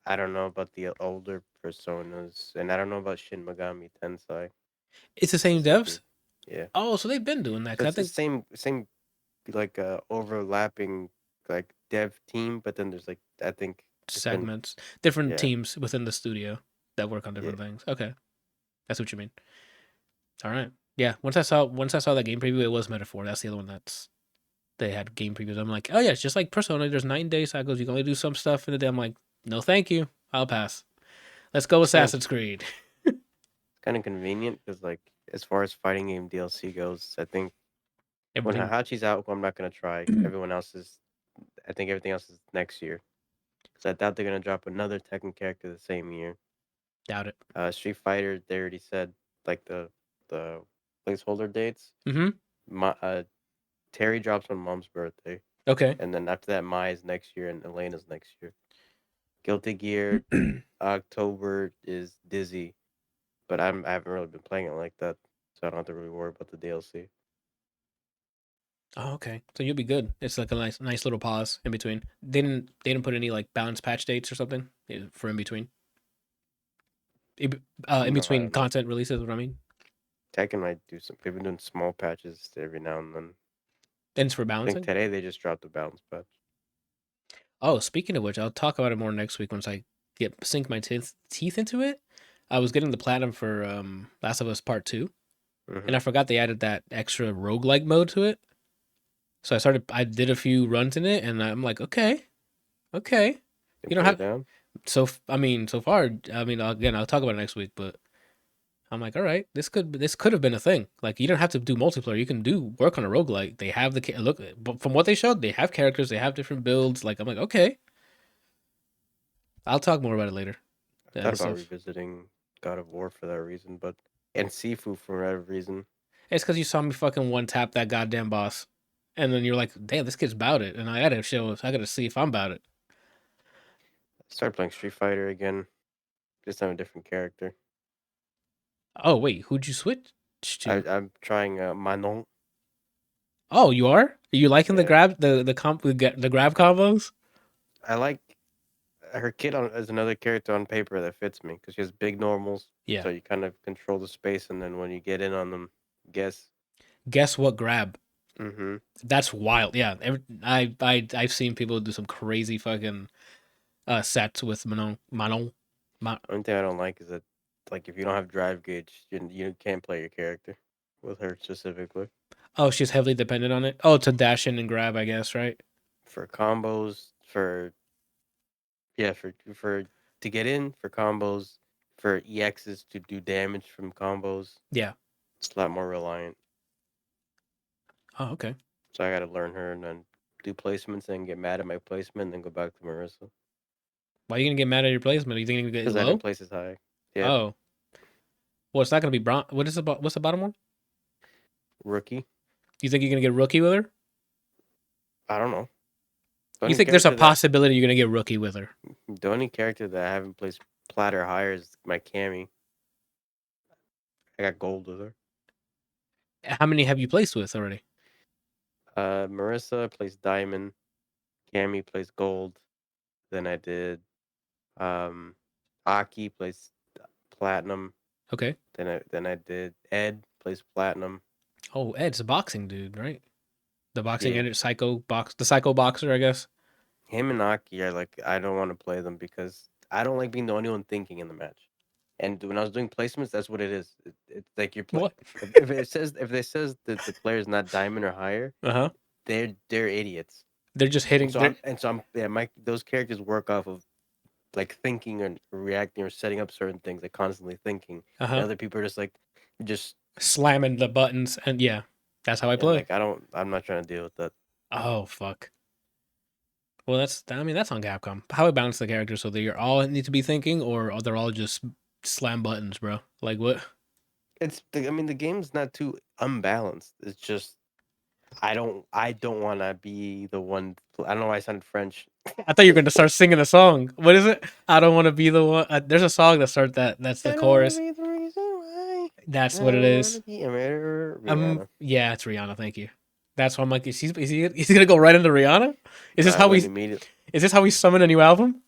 I don't know about the older personas, and I don't know about Shin Megami Tensei It's the same devs. specifically. Yeah, Oh, so they've been doing that. Cause I that's the think same like overlapping like dev team, but then there's like I think different. segments, different Yeah, teams within the studio that work on yeah. different things. Okay, that's what you mean. All right. Yeah. Once I saw that game preview, it was Metaphor. That's the other one that's they had game previews. I'm like, oh yeah, it's just like Persona. There's 9 day cycles. You can only do some stuff in a day. I'm like, no, thank you. I'll pass. Let's go It's kind Assassin's Creed. of convenient because like as far as fighting game DLC goes, I think when Everything. Hahachi's out, I'm not gonna try. Everyone else is. I think everything else is next year. Because I thought they're gonna drop another Tekken character the same year. Doubt it. Street Fighter, they already said like the placeholder dates. Mm-hmm. Terry drops on Mom's birthday, Okay. and then after that, Mai is next year, and Elena's next year. Guilty Gear, October is Dizzy, but I haven't really been playing it like that, so I don't have to really worry about the DLC. Oh, okay. So you'll be good. It's like a nice little pause in between. They didn't put any like balance patch dates or something for in between. In No, I between don't know. content releases, what I mean. Tekken might do some. They've been doing small patches every now and then. And it's for I think balancing. today they just dropped the balance patch. Oh, speaking of which, I'll talk about it more next week once I get sink my teeth into it. I was getting the platinum for Last of Us Part 2, and Mm-hmm. I forgot they added that extra roguelike mode to it. So I did a few runs in it, and I'm like, okay. You You don't put it have, down. I mean, so far, I mean, again, I'll talk about it next week, but I'm like, all right, this could have been a thing. Like, you don't have to do multiplayer. You can do work on a roguelike. They have look, but from what they showed, they have characters, they have different builds. Like, I'm like, okay, I'll talk more about it later. I thought And about stuff. revisiting God of War for that reason, but and Sifu for whatever reason. It's because you saw me fucking one tap that goddamn boss, and then you're like, damn, this kid's about it, and I gotta see if I'm about it. I started playing Street Fighter again. Just have a different character. Oh wait, who'd you switch to? I'm trying Manon. Oh, you are? Are you liking the Yeah, grab the grab combos? I like her kid as another character on paper that fits me because she has big normals, Yeah. so you kind of control the space, and then when you get in on them, guess. Guess what grab? Mm-hmm. That's wild. Yeah. I've seen people do some crazy fucking sets with Manon. Only thing I don't like is that like if you don't have drive gauge, you can't play your character with her specifically Oh, she's heavily dependent on it. Oh, to dash in and grab, I guess, right? for combos. For yeah, for to get in for combos, for EXs to do damage from combos. Yeah. It's a lot more reliant. Oh, okay. So I got to learn her and then do placements and get mad at my placement and then go back to Marissa Why are you gonna get mad at your placement? Are you think you're gonna get because I didn't low? place as high. Yeah, Oh, well, it's not gonna be bron. What is about? What's the bottom one? rookie. You think you're gonna get rookie with her? I don't know. The You only think there's a character that possibility you're gonna get rookie with her? the only character that I haven't placed plat or higher is my Cammy. I got gold with her. How many have you placed with already? Marissa plays diamond. Cammy plays gold. Then I did Aki plays platinum. Okay. Then I did Ed plays platinum. Oh, Ed's a boxing dude, right? The boxing Yeah, Ed, the psycho boxer, I guess. him and Aki are like I don't want to play them because I don't like being the only one thinking in the match. And when I was doing placements, that's what it is. It's like you're play. What? If it says that the player is not diamond or higher, Uh huh. they're idiots. They're just And hitting. so They're I'm yeah, my those characters work off of like thinking and reacting or setting up certain things, like constantly thinking. uh And huh other people are just slamming the buttons, and yeah, that's how I and play. like I'm not trying to deal with that. Oh fuck. Well, I mean, that's on Capcom. How we balance the characters so they all need to be thinking, or are they all just slam buttons, bro? Like what? I mean the game's not too unbalanced. It's just I don't want to be the one. I don't know why I sounded French. I thought you were going to start singing a song. What is it? I don't want to be the one. There's a song that starts that. That's the I don't want to chorus. be the reason why. That's I what it don't want is. to be a murderer, Rihanna. Yeah, it's Rihanna. Thank you. That's why I'm like, is he gonna go right into Rihanna? Is No, this I how we went immediately. is this how we summon a new album?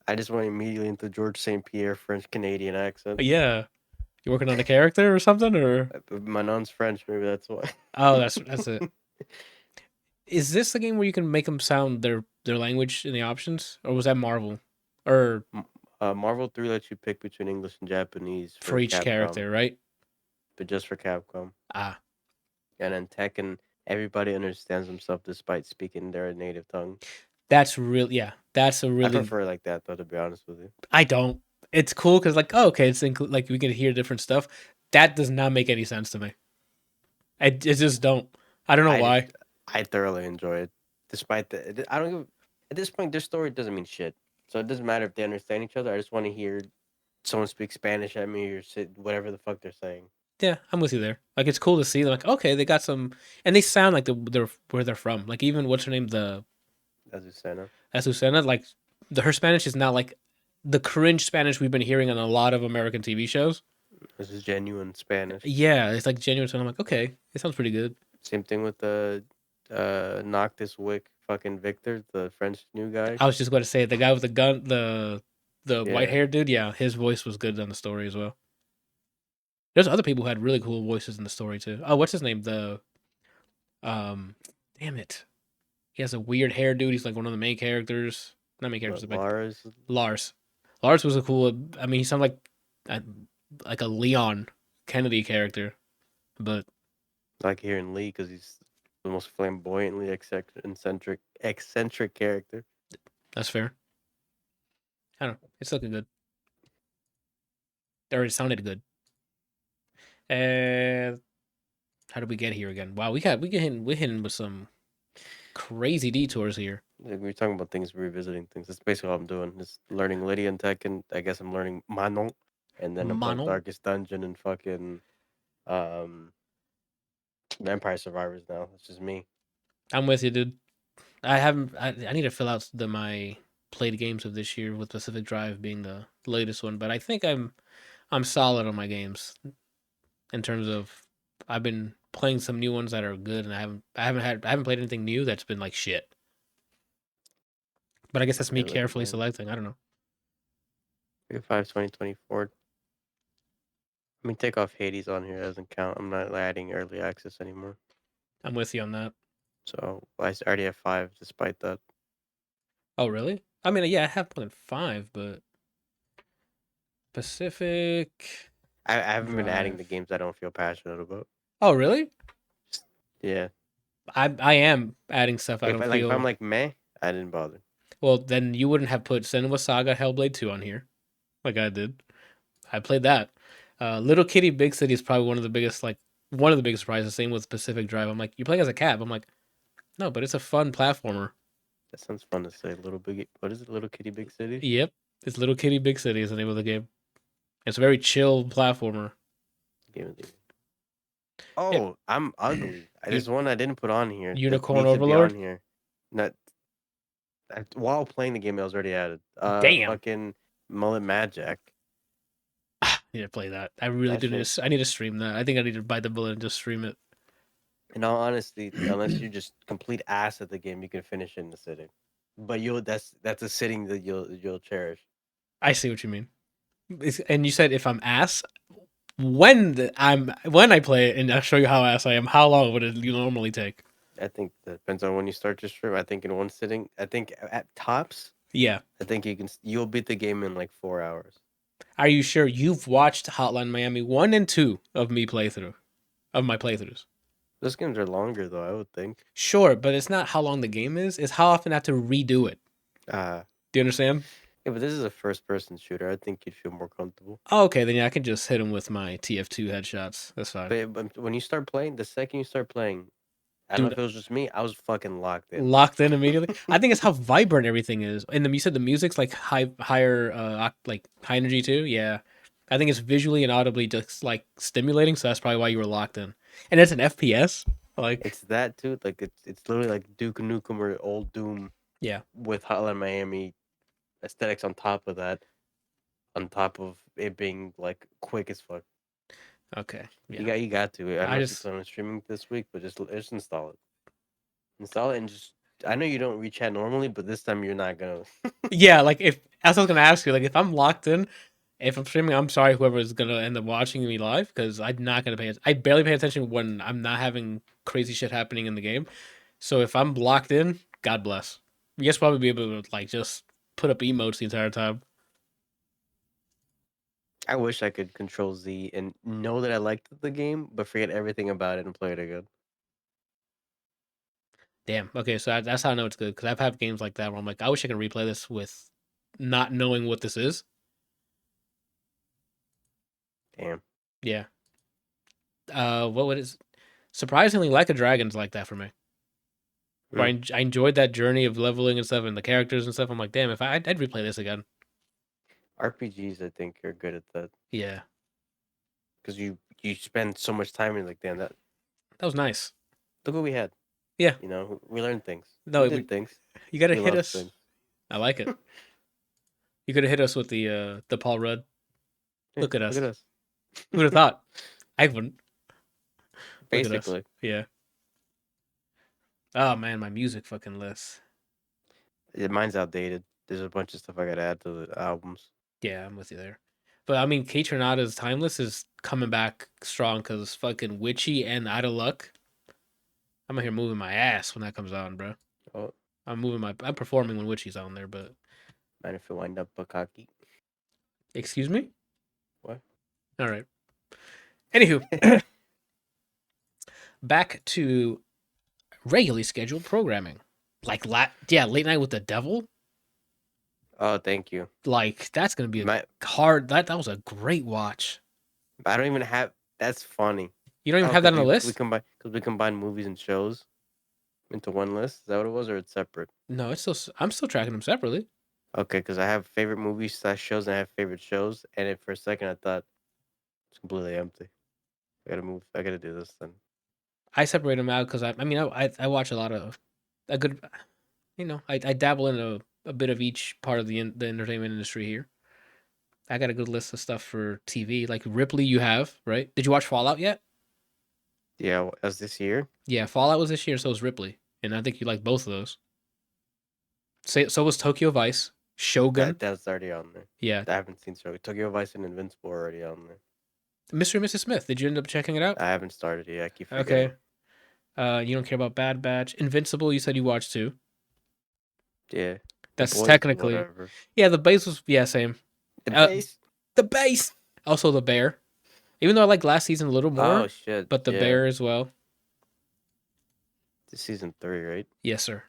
I just went immediately into George St. Pierre French Canadian accent. Yeah, you working on a character or something, or My non's French, maybe that's why. oh, that's it. Is this the game where you can make them sound their language in the options, or was that Marvel, or Marvel 3 lets you pick between English and Japanese for for each Capcom, character, right? but just for Capcom. Ah, And then Tekken, everybody understands themselves despite speaking their native tongue. that's real. Yeah, that's a I really. prefer it like that, though, to be honest with you. I don't. It's cool because like, oh, okay, like we can hear different stuff. That does not make any sense to me. I just don't. I don't know I why. I thoroughly enjoy it, despite I don't give. At this point, their story doesn't mean shit, so it doesn't matter if they understand each other. I just want to hear someone speak Spanish at me or sit whatever the fuck they're saying. Yeah, I'm with you there. Like it's cool to see. Like okay, they got some, and they sound like they're where they're from. Like even what's her name, the Azucena. Azucena. Like her Spanish is not like the cringe Spanish we've been hearing on a lot of American TV shows. This is genuine Spanish. Yeah, it's like genuine. So I'm like, okay, it sounds pretty good. Same thing with the Noctis Wick fucking Victor, the French new guy. I was just going to say the guy with the gun, the white Yeah, haired dude. Yeah, his voice was good on the story as well. There's other people who had really cool voices in the story too. Oh, what's his name? The um, damn it, he has a weird hair dude. He's like one of the main characters. Not main characters, but but Lars, Lars. Lars was a cool. I mean, he sounded uh, like a Leon Kennedy character, but like hearing Lee because he's the most flamboyantly eccentric character. that's fair. I don't know. It's looking good. Or it sounded good. And how did we get here again? Wow, we're hitting with some crazy detours here. Like, we are talking about things, revisiting things. That's basically all I'm doing. Just learning Lydia and Tekken. I guess I'm learning Manon, and then I'm playing Manon. Darkest Dungeon and fucking um Vampire Survivors now. It's just me. I'm with you, dude. I haven't. I need to fill out my played games of this year with Pacific Drive being the latest one, but I think I'm solid on my games in terms of I've been playing some new ones that are good, and I haven't played anything new that's been like shit. But I guess that's me Okay, look at carefully mine. selecting. I don't know. 5 2024. I mean, take off Hades on here. It doesn't count. I'm not adding early access anymore. I'm with you on that. So already have 5 despite that. Oh really? I mean, yeah, I have more than 5, but Pacific I haven't been adding the Drive. games I don't feel passionate about. Oh, really? Just, yeah. I am adding stuff I If don't I like, if I'm feel. like meh, I didn't bother. Well, then you wouldn't have put Senua Saga Hellblade 2 on here, like I did. I played that. Little Kitty Big City is probably one of the biggest surprises. Same with Pacific Drive. I'm like, you play as a cat. I'm like, no, but it's a fun platformer. That sounds fun to say. Little big. What is it? Little Kitty Big City. Yep, it's Little Kitty Big City is the name of the game. It's a very chill platformer. Game of the year. It, Oh, I'm ugly. U- There's one I didn't put on here that Unicorn needs to be on Overlord. here. Not while playing the game, I was already added. Damn, Fucking Mullet Magic. I need to play that. I really That do need shit. to. I need to stream that. I think I need to bite the bullet and just stream it. In all honesty, unless you're just complete ass at the game, you can finish it in the sitting. But that's a sitting that you'll cherish. I see what you mean. And you said if I'm ass, when I play it and I'll show you how ass I am, how long would it normally take? I think that depends on when you start your stream. I think in one sitting, I think at tops, Yeah. I think you'll beat the game in like 4 hours. Are you sure you've watched Hotline Miami 1 and 2 of my playthroughs? Those games are longer though, I would think. Sure, but it's not how long the game is, it's how often I have to redo it. Uh Do you understand? yeah, but this is a first person shooter. I think you'd feel more comfortable. Oh, okay, then yeah, I can just hit him with my TF2 headshots. That's fine. But when you start playing, the second you start playing, I don't know Dude, if it was just me. I was fucking locked in. locked in immediately. I think it's how vibrant everything is. And you said the music's like higher, like high energy too. Yeah, I think it's visually and audibly just like stimulating. So that's probably why you were locked in. And it's an FPS. Like, It's that too. Like it's literally like Duke Nukem or Old Doom yeah, with Hotline Miami aesthetics on top of that. On top of it being like quick as fuck. okay, You yeah. got to. I don't I know if you just plan on streaming this week, but just install it. Install it and just. I know you don't reach chat normally, but this time you're not gonna. yeah, like if as I was gonna ask you, like if I'm locked in, if I'm streaming, I'm sorry whoever is gonna end up watching me live because I'm not gonna pay. I barely pay attention when I'm not having crazy shit happening in the game. So if I'm locked in, God bless. You guys probably be able to like just put up emotes the entire time. I wish I could control Z and know that I liked the game, but forget everything about it and play it again. Damn. Okay, so that's how I know it's good because I've had games like that where I'm like, I wish I could replay this with not knowing what this is. Damn. Yeah. What would it? Surprisingly, Like a Dragon's like that for me. Where Mm. I enjoyed that journey of leveling and stuff and the characters and stuff. I'm like, damn, if I'd replay this again. RPGs, I think, are good at that Yeah, because you spend so much time and like, damn, that that was nice. look what we had. Yeah, You know, we learned things. no, We did things. you gotta We hit loved us. things. I like it. You could have hit us with the Paul Rudd. Yeah, Look at look at us. us. Who would have thought? I wouldn't. Look at us. Basically, Yeah. Oh man, my music fucking list. mine's outdated. There's a bunch of stuff I gotta add to the albums. Yeah, I'm with you there. But I mean, Kate Tornado's Timeless is coming back strong because fucking Witchy and Out of Luck. I'm out here moving my ass when that comes on, bro. Oh, I'm performing when Witchy's on there, but mind if I wind up Bakaki? excuse me? What? All right. Anywho, back to regularly scheduled programming. Like late night with the devil. Oh, thank you. Like that's gonna be a My, hard. That was a great watch. I don't even have. That's funny. You don't even Oh, have that on the list? because we combine movies and shows into one list. Is that what it was, or it's separate? No, it's still. I'm still tracking them separately. Okay, because I have favorite movies slash shows and I have favorite shows, and for a second I thought it's completely empty. I gotta move. I gotta do this then. I separate them out because I mean I watch a lot of a good. I dabble in a bit of each part of the entertainment industry here. I got a good list of stuff for TV. Like Ripley, you have right? Did you watch Fallout yet? Yeah, as this year. Yeah, Fallout was this year, so was Ripley, and I think you like both of those. So was Tokyo Vice, Shogun. That's already on there. Yeah, I haven't seen Tokyo Vice and Invincible are already on there. Mr. and Mrs. Smith. Did you end up checking it out? I haven't started yet. I keep forgetting. Okay. You don't care about Bad Batch, Invincible. You said you watched too. Yeah. The That's boys, technically whatever. yeah. The base was same. The Uh, base. The bass. Also the bear. Even though I like last season a little more, Oh shit! but the Yeah, bear as well. this season 3, right? Yes, sir.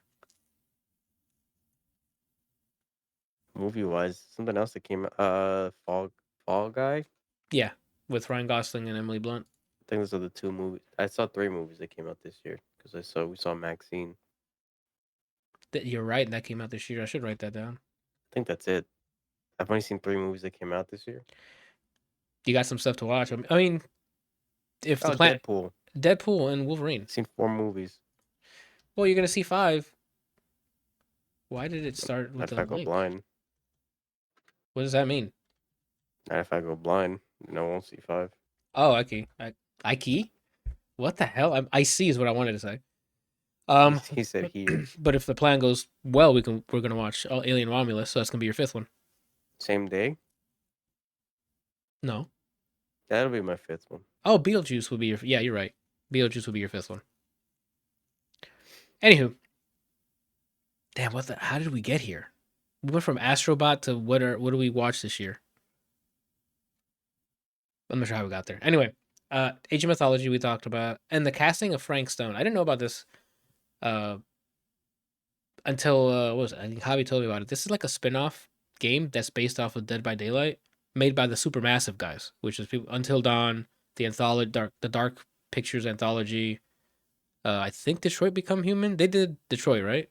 Movie wise, something else that came out. Fall Guy. I Yeah, with Ryan Gosling and Emily Blunt. think those are the 2 movies. I saw 3 movies that came out this year because we saw Maxine. You're right. That came out this year. I should write that down. I think that's it. I've only seen 3 movies that came out this year. You got some stuff to watch. I mean, if the Oh, plant Deadpool. Deadpool and Wolverine. I've seen 4 movies. Well, you're gonna see 5. Why did it start with Not if a I go link? blind. What does that mean? Not if I go blind. No, I won't see 5. Oh, okay. I key. What the hell? I see is what I wanted to say. He said here. But if the plan goes well, we're gonna watch Alien Romulus. So that's gonna be your 5th one. Same day. No. That'll be my 5th one. Oh, Beetlejuice will be your. Yeah, you're right. Beetlejuice will be your 5th one. Anywho, damn. What the? How did we get here? We went from Astrobot to what do we watch this year? I'm not sure how we got there. Anyway, Age of Mythology we talked about, and the casting of Frank Stone. I didn't know about this uh, until what was it? I think Javi told me about it. This is like a spin-off game that's based off of Dead by Daylight, made by the Supermassive guys, which is people Until Dawn, the anthology, the Dark Pictures anthology. I think Detroit Become Human. They did Detroit, right?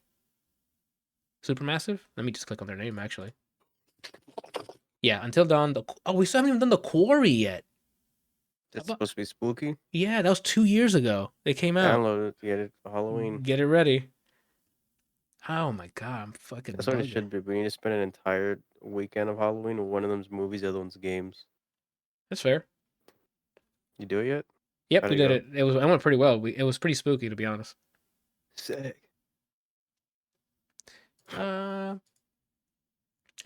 Supermassive. Let me just click on their name actually. Yeah, Until Dawn. We still haven't even done the Quarry yet. That's supposed to be spooky. Yeah, that was 2 years ago. They came out. Download it. Get it for Halloween. Get it ready. Oh my god, I'm fucking That's what it bugging. should be. We need to spend an entire weekend of Halloween with one of them's movies, the other one's games. That's fair. You do it yet? Yep, How'd we it did go? it. It went pretty well. It was pretty spooky to be honest. Sick.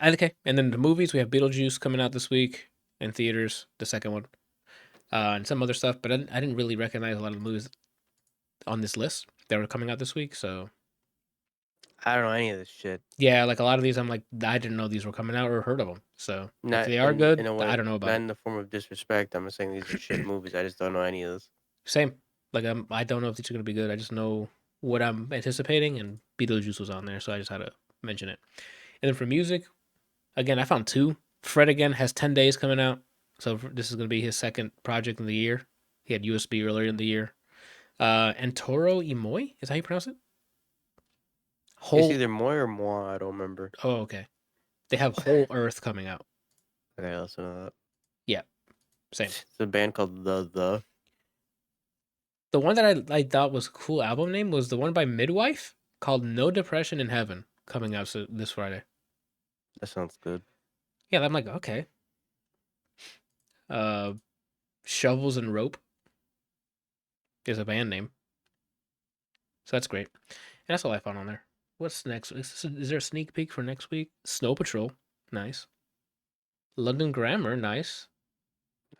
Okay, and then the movies we have Beetlejuice coming out this week in theaters, the second one, and some other stuff. But I didn't really recognize a lot of the movies on this list that were coming out this week. So I don't know any of this shit. yeah, like a lot of these, I'm like I didn't know these were coming out or heard of them. So if Not they are in good, a I way, don't know about not it. in the form of disrespect. I'm not saying these are shit movies. I just don't know any of this. Same. Like I don't know if these are gonna be good. I just know what I'm anticipating, and Beetlejuice was on there, so I just had to mention it. And then for music, again, I found 2. Fred again has 10 Days coming out, so this is gonna be his second project in the year. He had USB earlier in the year. And Toro Imoy, is that how you pronounce it? It's Whole. either Moy or Moi. I don't remember. Oh, okay. They have Whole Earth coming out. Okay, listen to that. Yeah, same. It's a band called The. The one that I thought was a cool album name was the one by Midwife called No Depression in Heaven, coming out this Friday. That sounds good. Yeah, I'm like, okay. Uh, Shovels and Rope is a band name, so that's great. And that's all I found on there. What's next? Is there a sneak peek for next week? Snow Patrol, nice. London Grammar, nice.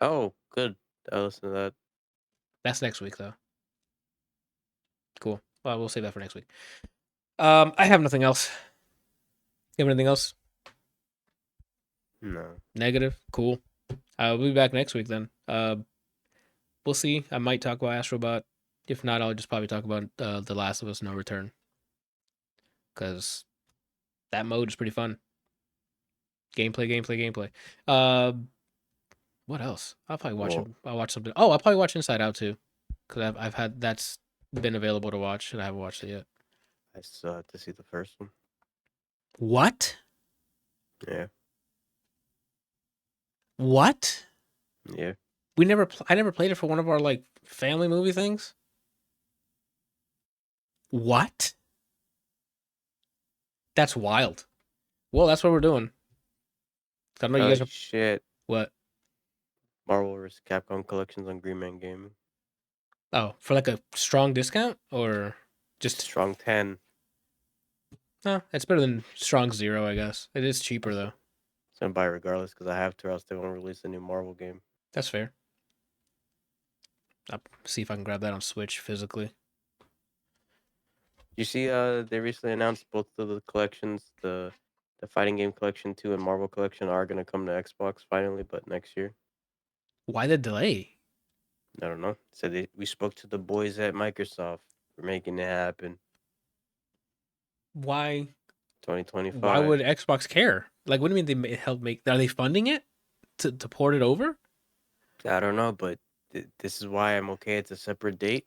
Oh, good. I'll listen to that. That's next week though. Cool. Well, we'll save that for next week. I have nothing else. You have anything else? No. Negative. Cool. We'll be back next week then. We'll see. I might talk about Astrobot. If not, I'll just probably talk about The Last of Us No Return. Because that mode is pretty fun. Gameplay. What else? I'll probably watch it. I'll watch something. Oh, I'll probably watch Inside Out too. Because I've had that's been available to watch and I haven't watched it yet. I still have to see the first one. What? Yeah. What? Yeah. I never played it for one of our like family movie things. What? That's wild. Well, that's what we're doing. I know you guys are. Shit. What? Marvel vs. Capcom collections on Green Man Gaming. Oh, for like a strong discount or just Strong 10. no? It's better than strong 0, I guess. It is cheaper though. I'm gonna buy it regardless because I have to, or else they won't release a new Marvel game. That's fair. I'll see if I can grab that on Switch physically. You see, they recently announced both of the collections, the The Fighting Game Collection 2 and Marvel Collection are gonna come to Xbox finally, but next year. Why the delay? I don't know. So we spoke to the boys at Microsoft. We're making it happen. Why 2025. would Xbox care? Like, what do you mean they help make? Are they funding it to port it over? I don't know, but this is why I'm okay. It's a separate date.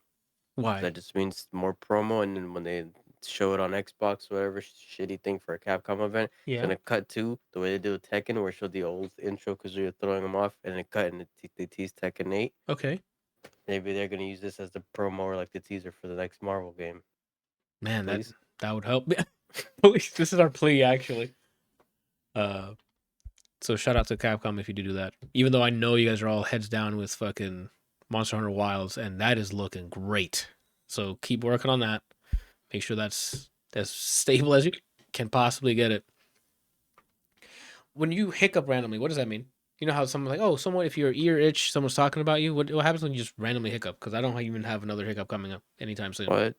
Why? That just means more promo, and then when they show it on Xbox, whatever shitty thing for a Capcom event, it's Yeah. gonna cut to the way they do Tekken, where it showed the old intro because you're throwing them off, and it cut and they tease Tekken 8. Okay. Maybe they're gonna use this as the promo or like the teaser for the next Marvel game. Man, Please? that would help. Please, this is our plea, actually. So shout out to Capcom if you do that. Even though I know you guys are all heads down with fucking Monster Hunter Wilds, and that is looking great. So keep working on that. Make sure that's as stable as you can possibly get it. When you hiccup randomly, what does that mean? You know how someone's like, oh, someone, if your ear itch, someone's talking about you. What happens when you just randomly hiccup? Because I don't even have another hiccup coming up anytime soon. What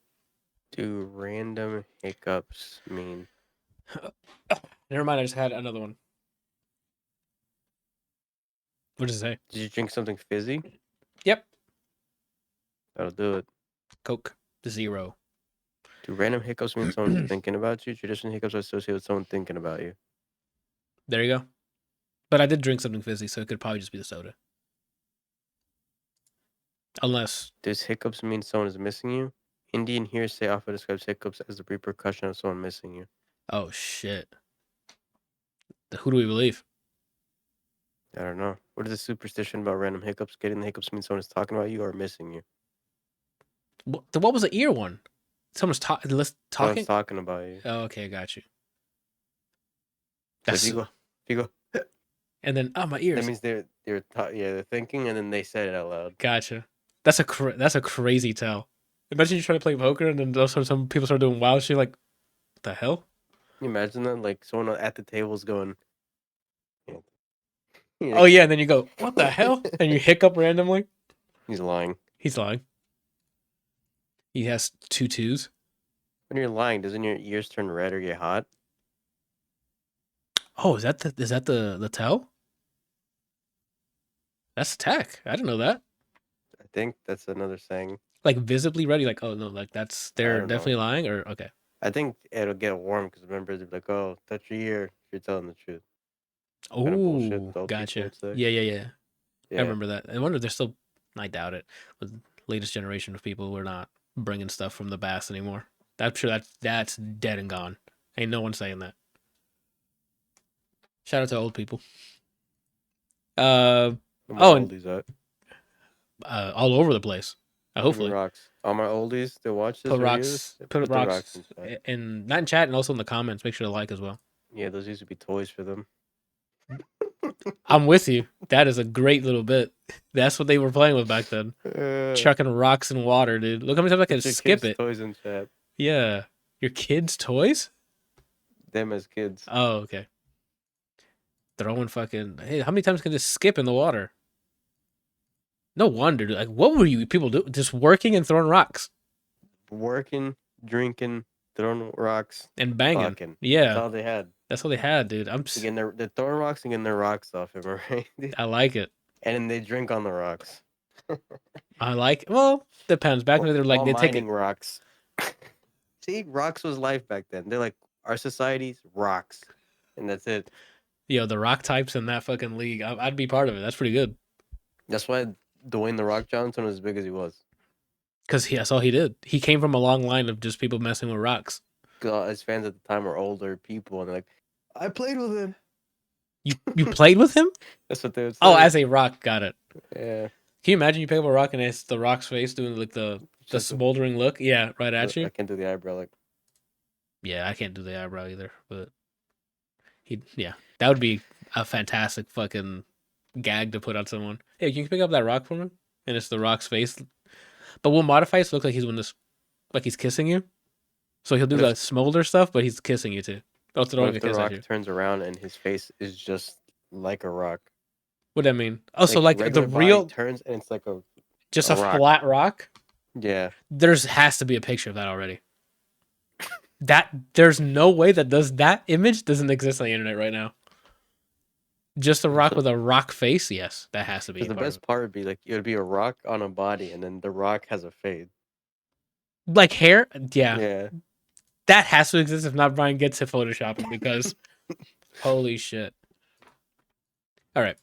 do random hiccups mean? Never mind, I just had another one. What does it say? Did you drink something fizzy? Yep. That'll do it. Coke. 0. Do random hiccups mean someone's thinking about you? Traditional hiccups are associated with someone thinking about you. There you go. But I did drink something fizzy, so it could probably just be the soda. Unless. Does hiccups mean someone is missing you? Indian hearsay often describes hiccups as the repercussion of someone missing you. Oh, shit. Who do we believe? I don't know. What is the superstition about random hiccups? Getting the hiccups means someone is talking about you or missing you. What was the ear one? Someone's talking? Someone's talking about you. Oh, okay, got you. So if you go, and then my ears. That means they're thinking, and then they said it out loud. Gotcha. That's a crazy tell. Imagine you try to play poker, and then some people start doing wild shit. Like, what the hell? Can you imagine that? Like someone at the table's going. Oh yeah, and then you go, what the hell? And you hiccup randomly. He's lying. He's lying. He has 2 2s. When you're lying, doesn't your ears turn red or get hot? Oh, is that the tell? That's tech. I didn't know that. I think that's another saying. Like visibly ready. Like, oh no, like they're definitely lying. Or okay. I think it'll get warm because remember they're like, oh, touch your ear if you're telling the truth. Oh, gotcha. Yeah. Yeah. I remember that. I wonder if they're still. I doubt it. With the latest generation of people, we're not bringing stuff from the past anymore. I'm sure that's dead and gone. Ain't no one saying that. Shout out to old people. All over the place. Hopefully, rocks. All my oldies that watch this. Put rocks and not in chat and also in the comments. Make sure to like as well. Yeah, those used to be toys for them. I'm with you. That is a great little bit. That's what they were playing with back then. Chucking rocks in water, dude. Look how many times I can skip it. Toys in chat. Yeah, your kids' toys. Them as kids. Oh, okay. Throwing fucking. Hey, how many times can this skip in the water? No wonder. Dude. Like, what were you people do? Just working and throwing rocks. Working, drinking, throwing rocks, and banging. Talking. Yeah, that's all they had. That's all they had, dude. They're throwing rocks and getting their rocks off. Am I right? I like it. And then they drink on the rocks. I like. Well, depends. Back when they're like they mining rocks. See, rocks was life back then. They're like our society's rocks, and that's it. Yo, the rock types in that fucking league, I'd be part of it. That's pretty good. That's why Dwayne the Rock Johnson was as big as he was. Because that's all he did. He came from a long line of just people messing with rocks. His fans at the time were older people, and they're like, I played with him. You played with him? That's what they would say. Oh, as a rock, got it. Yeah. Can you imagine you pick up a rock and it's the rock's face doing like the smoldering look? Yeah, right at you. I can't do the eyebrow like. Yeah, I can't do the eyebrow either. But that would be a fantastic fucking gag to put on someone. Hey, can you pick up that rock for me? And it's the rock's face. But we'll modify it to look like he's like he's kissing you. So he'll do the smolder stuff, but he's kissing you too. What if the rock turns around and his face is just like a rock? What do I mean? Oh, so like the real turns and it's like a flat rock. Yeah. Has to be a picture of that already. That there's no way that image doesn't exist on the internet right now. Just a rock with a rock face, yes, that has to be Because a the part of it. best part would be like it would be a rock on a body, and then the rock has a fade. Like hair, yeah, Yeah. that has to exist. If not, Brian gets to photoshopping because holy shit. All right.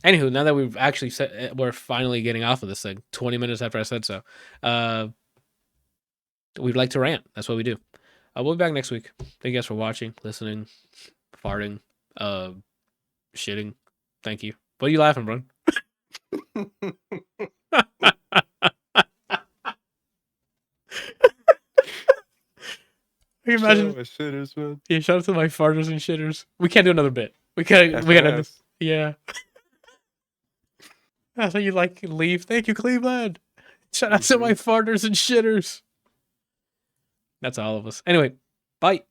Anywho, now that we've actually said we're finally getting off of this thing, 20 minutes after I said so, we'd like to rant. That's what we do. We'll be back next week. Thank you guys for watching, listening, farting, shitting. Thank you. What are you laughing, bro? Can you Shout imagine? out my shitters, man. Yeah, shout out to my farters and shitters. We can't do another bit. We gotta, FMS. yeah. That's how you like leave. Thank you, Cleveland. Shout out to my farters and shitters. That's all of us. Anyway, bye.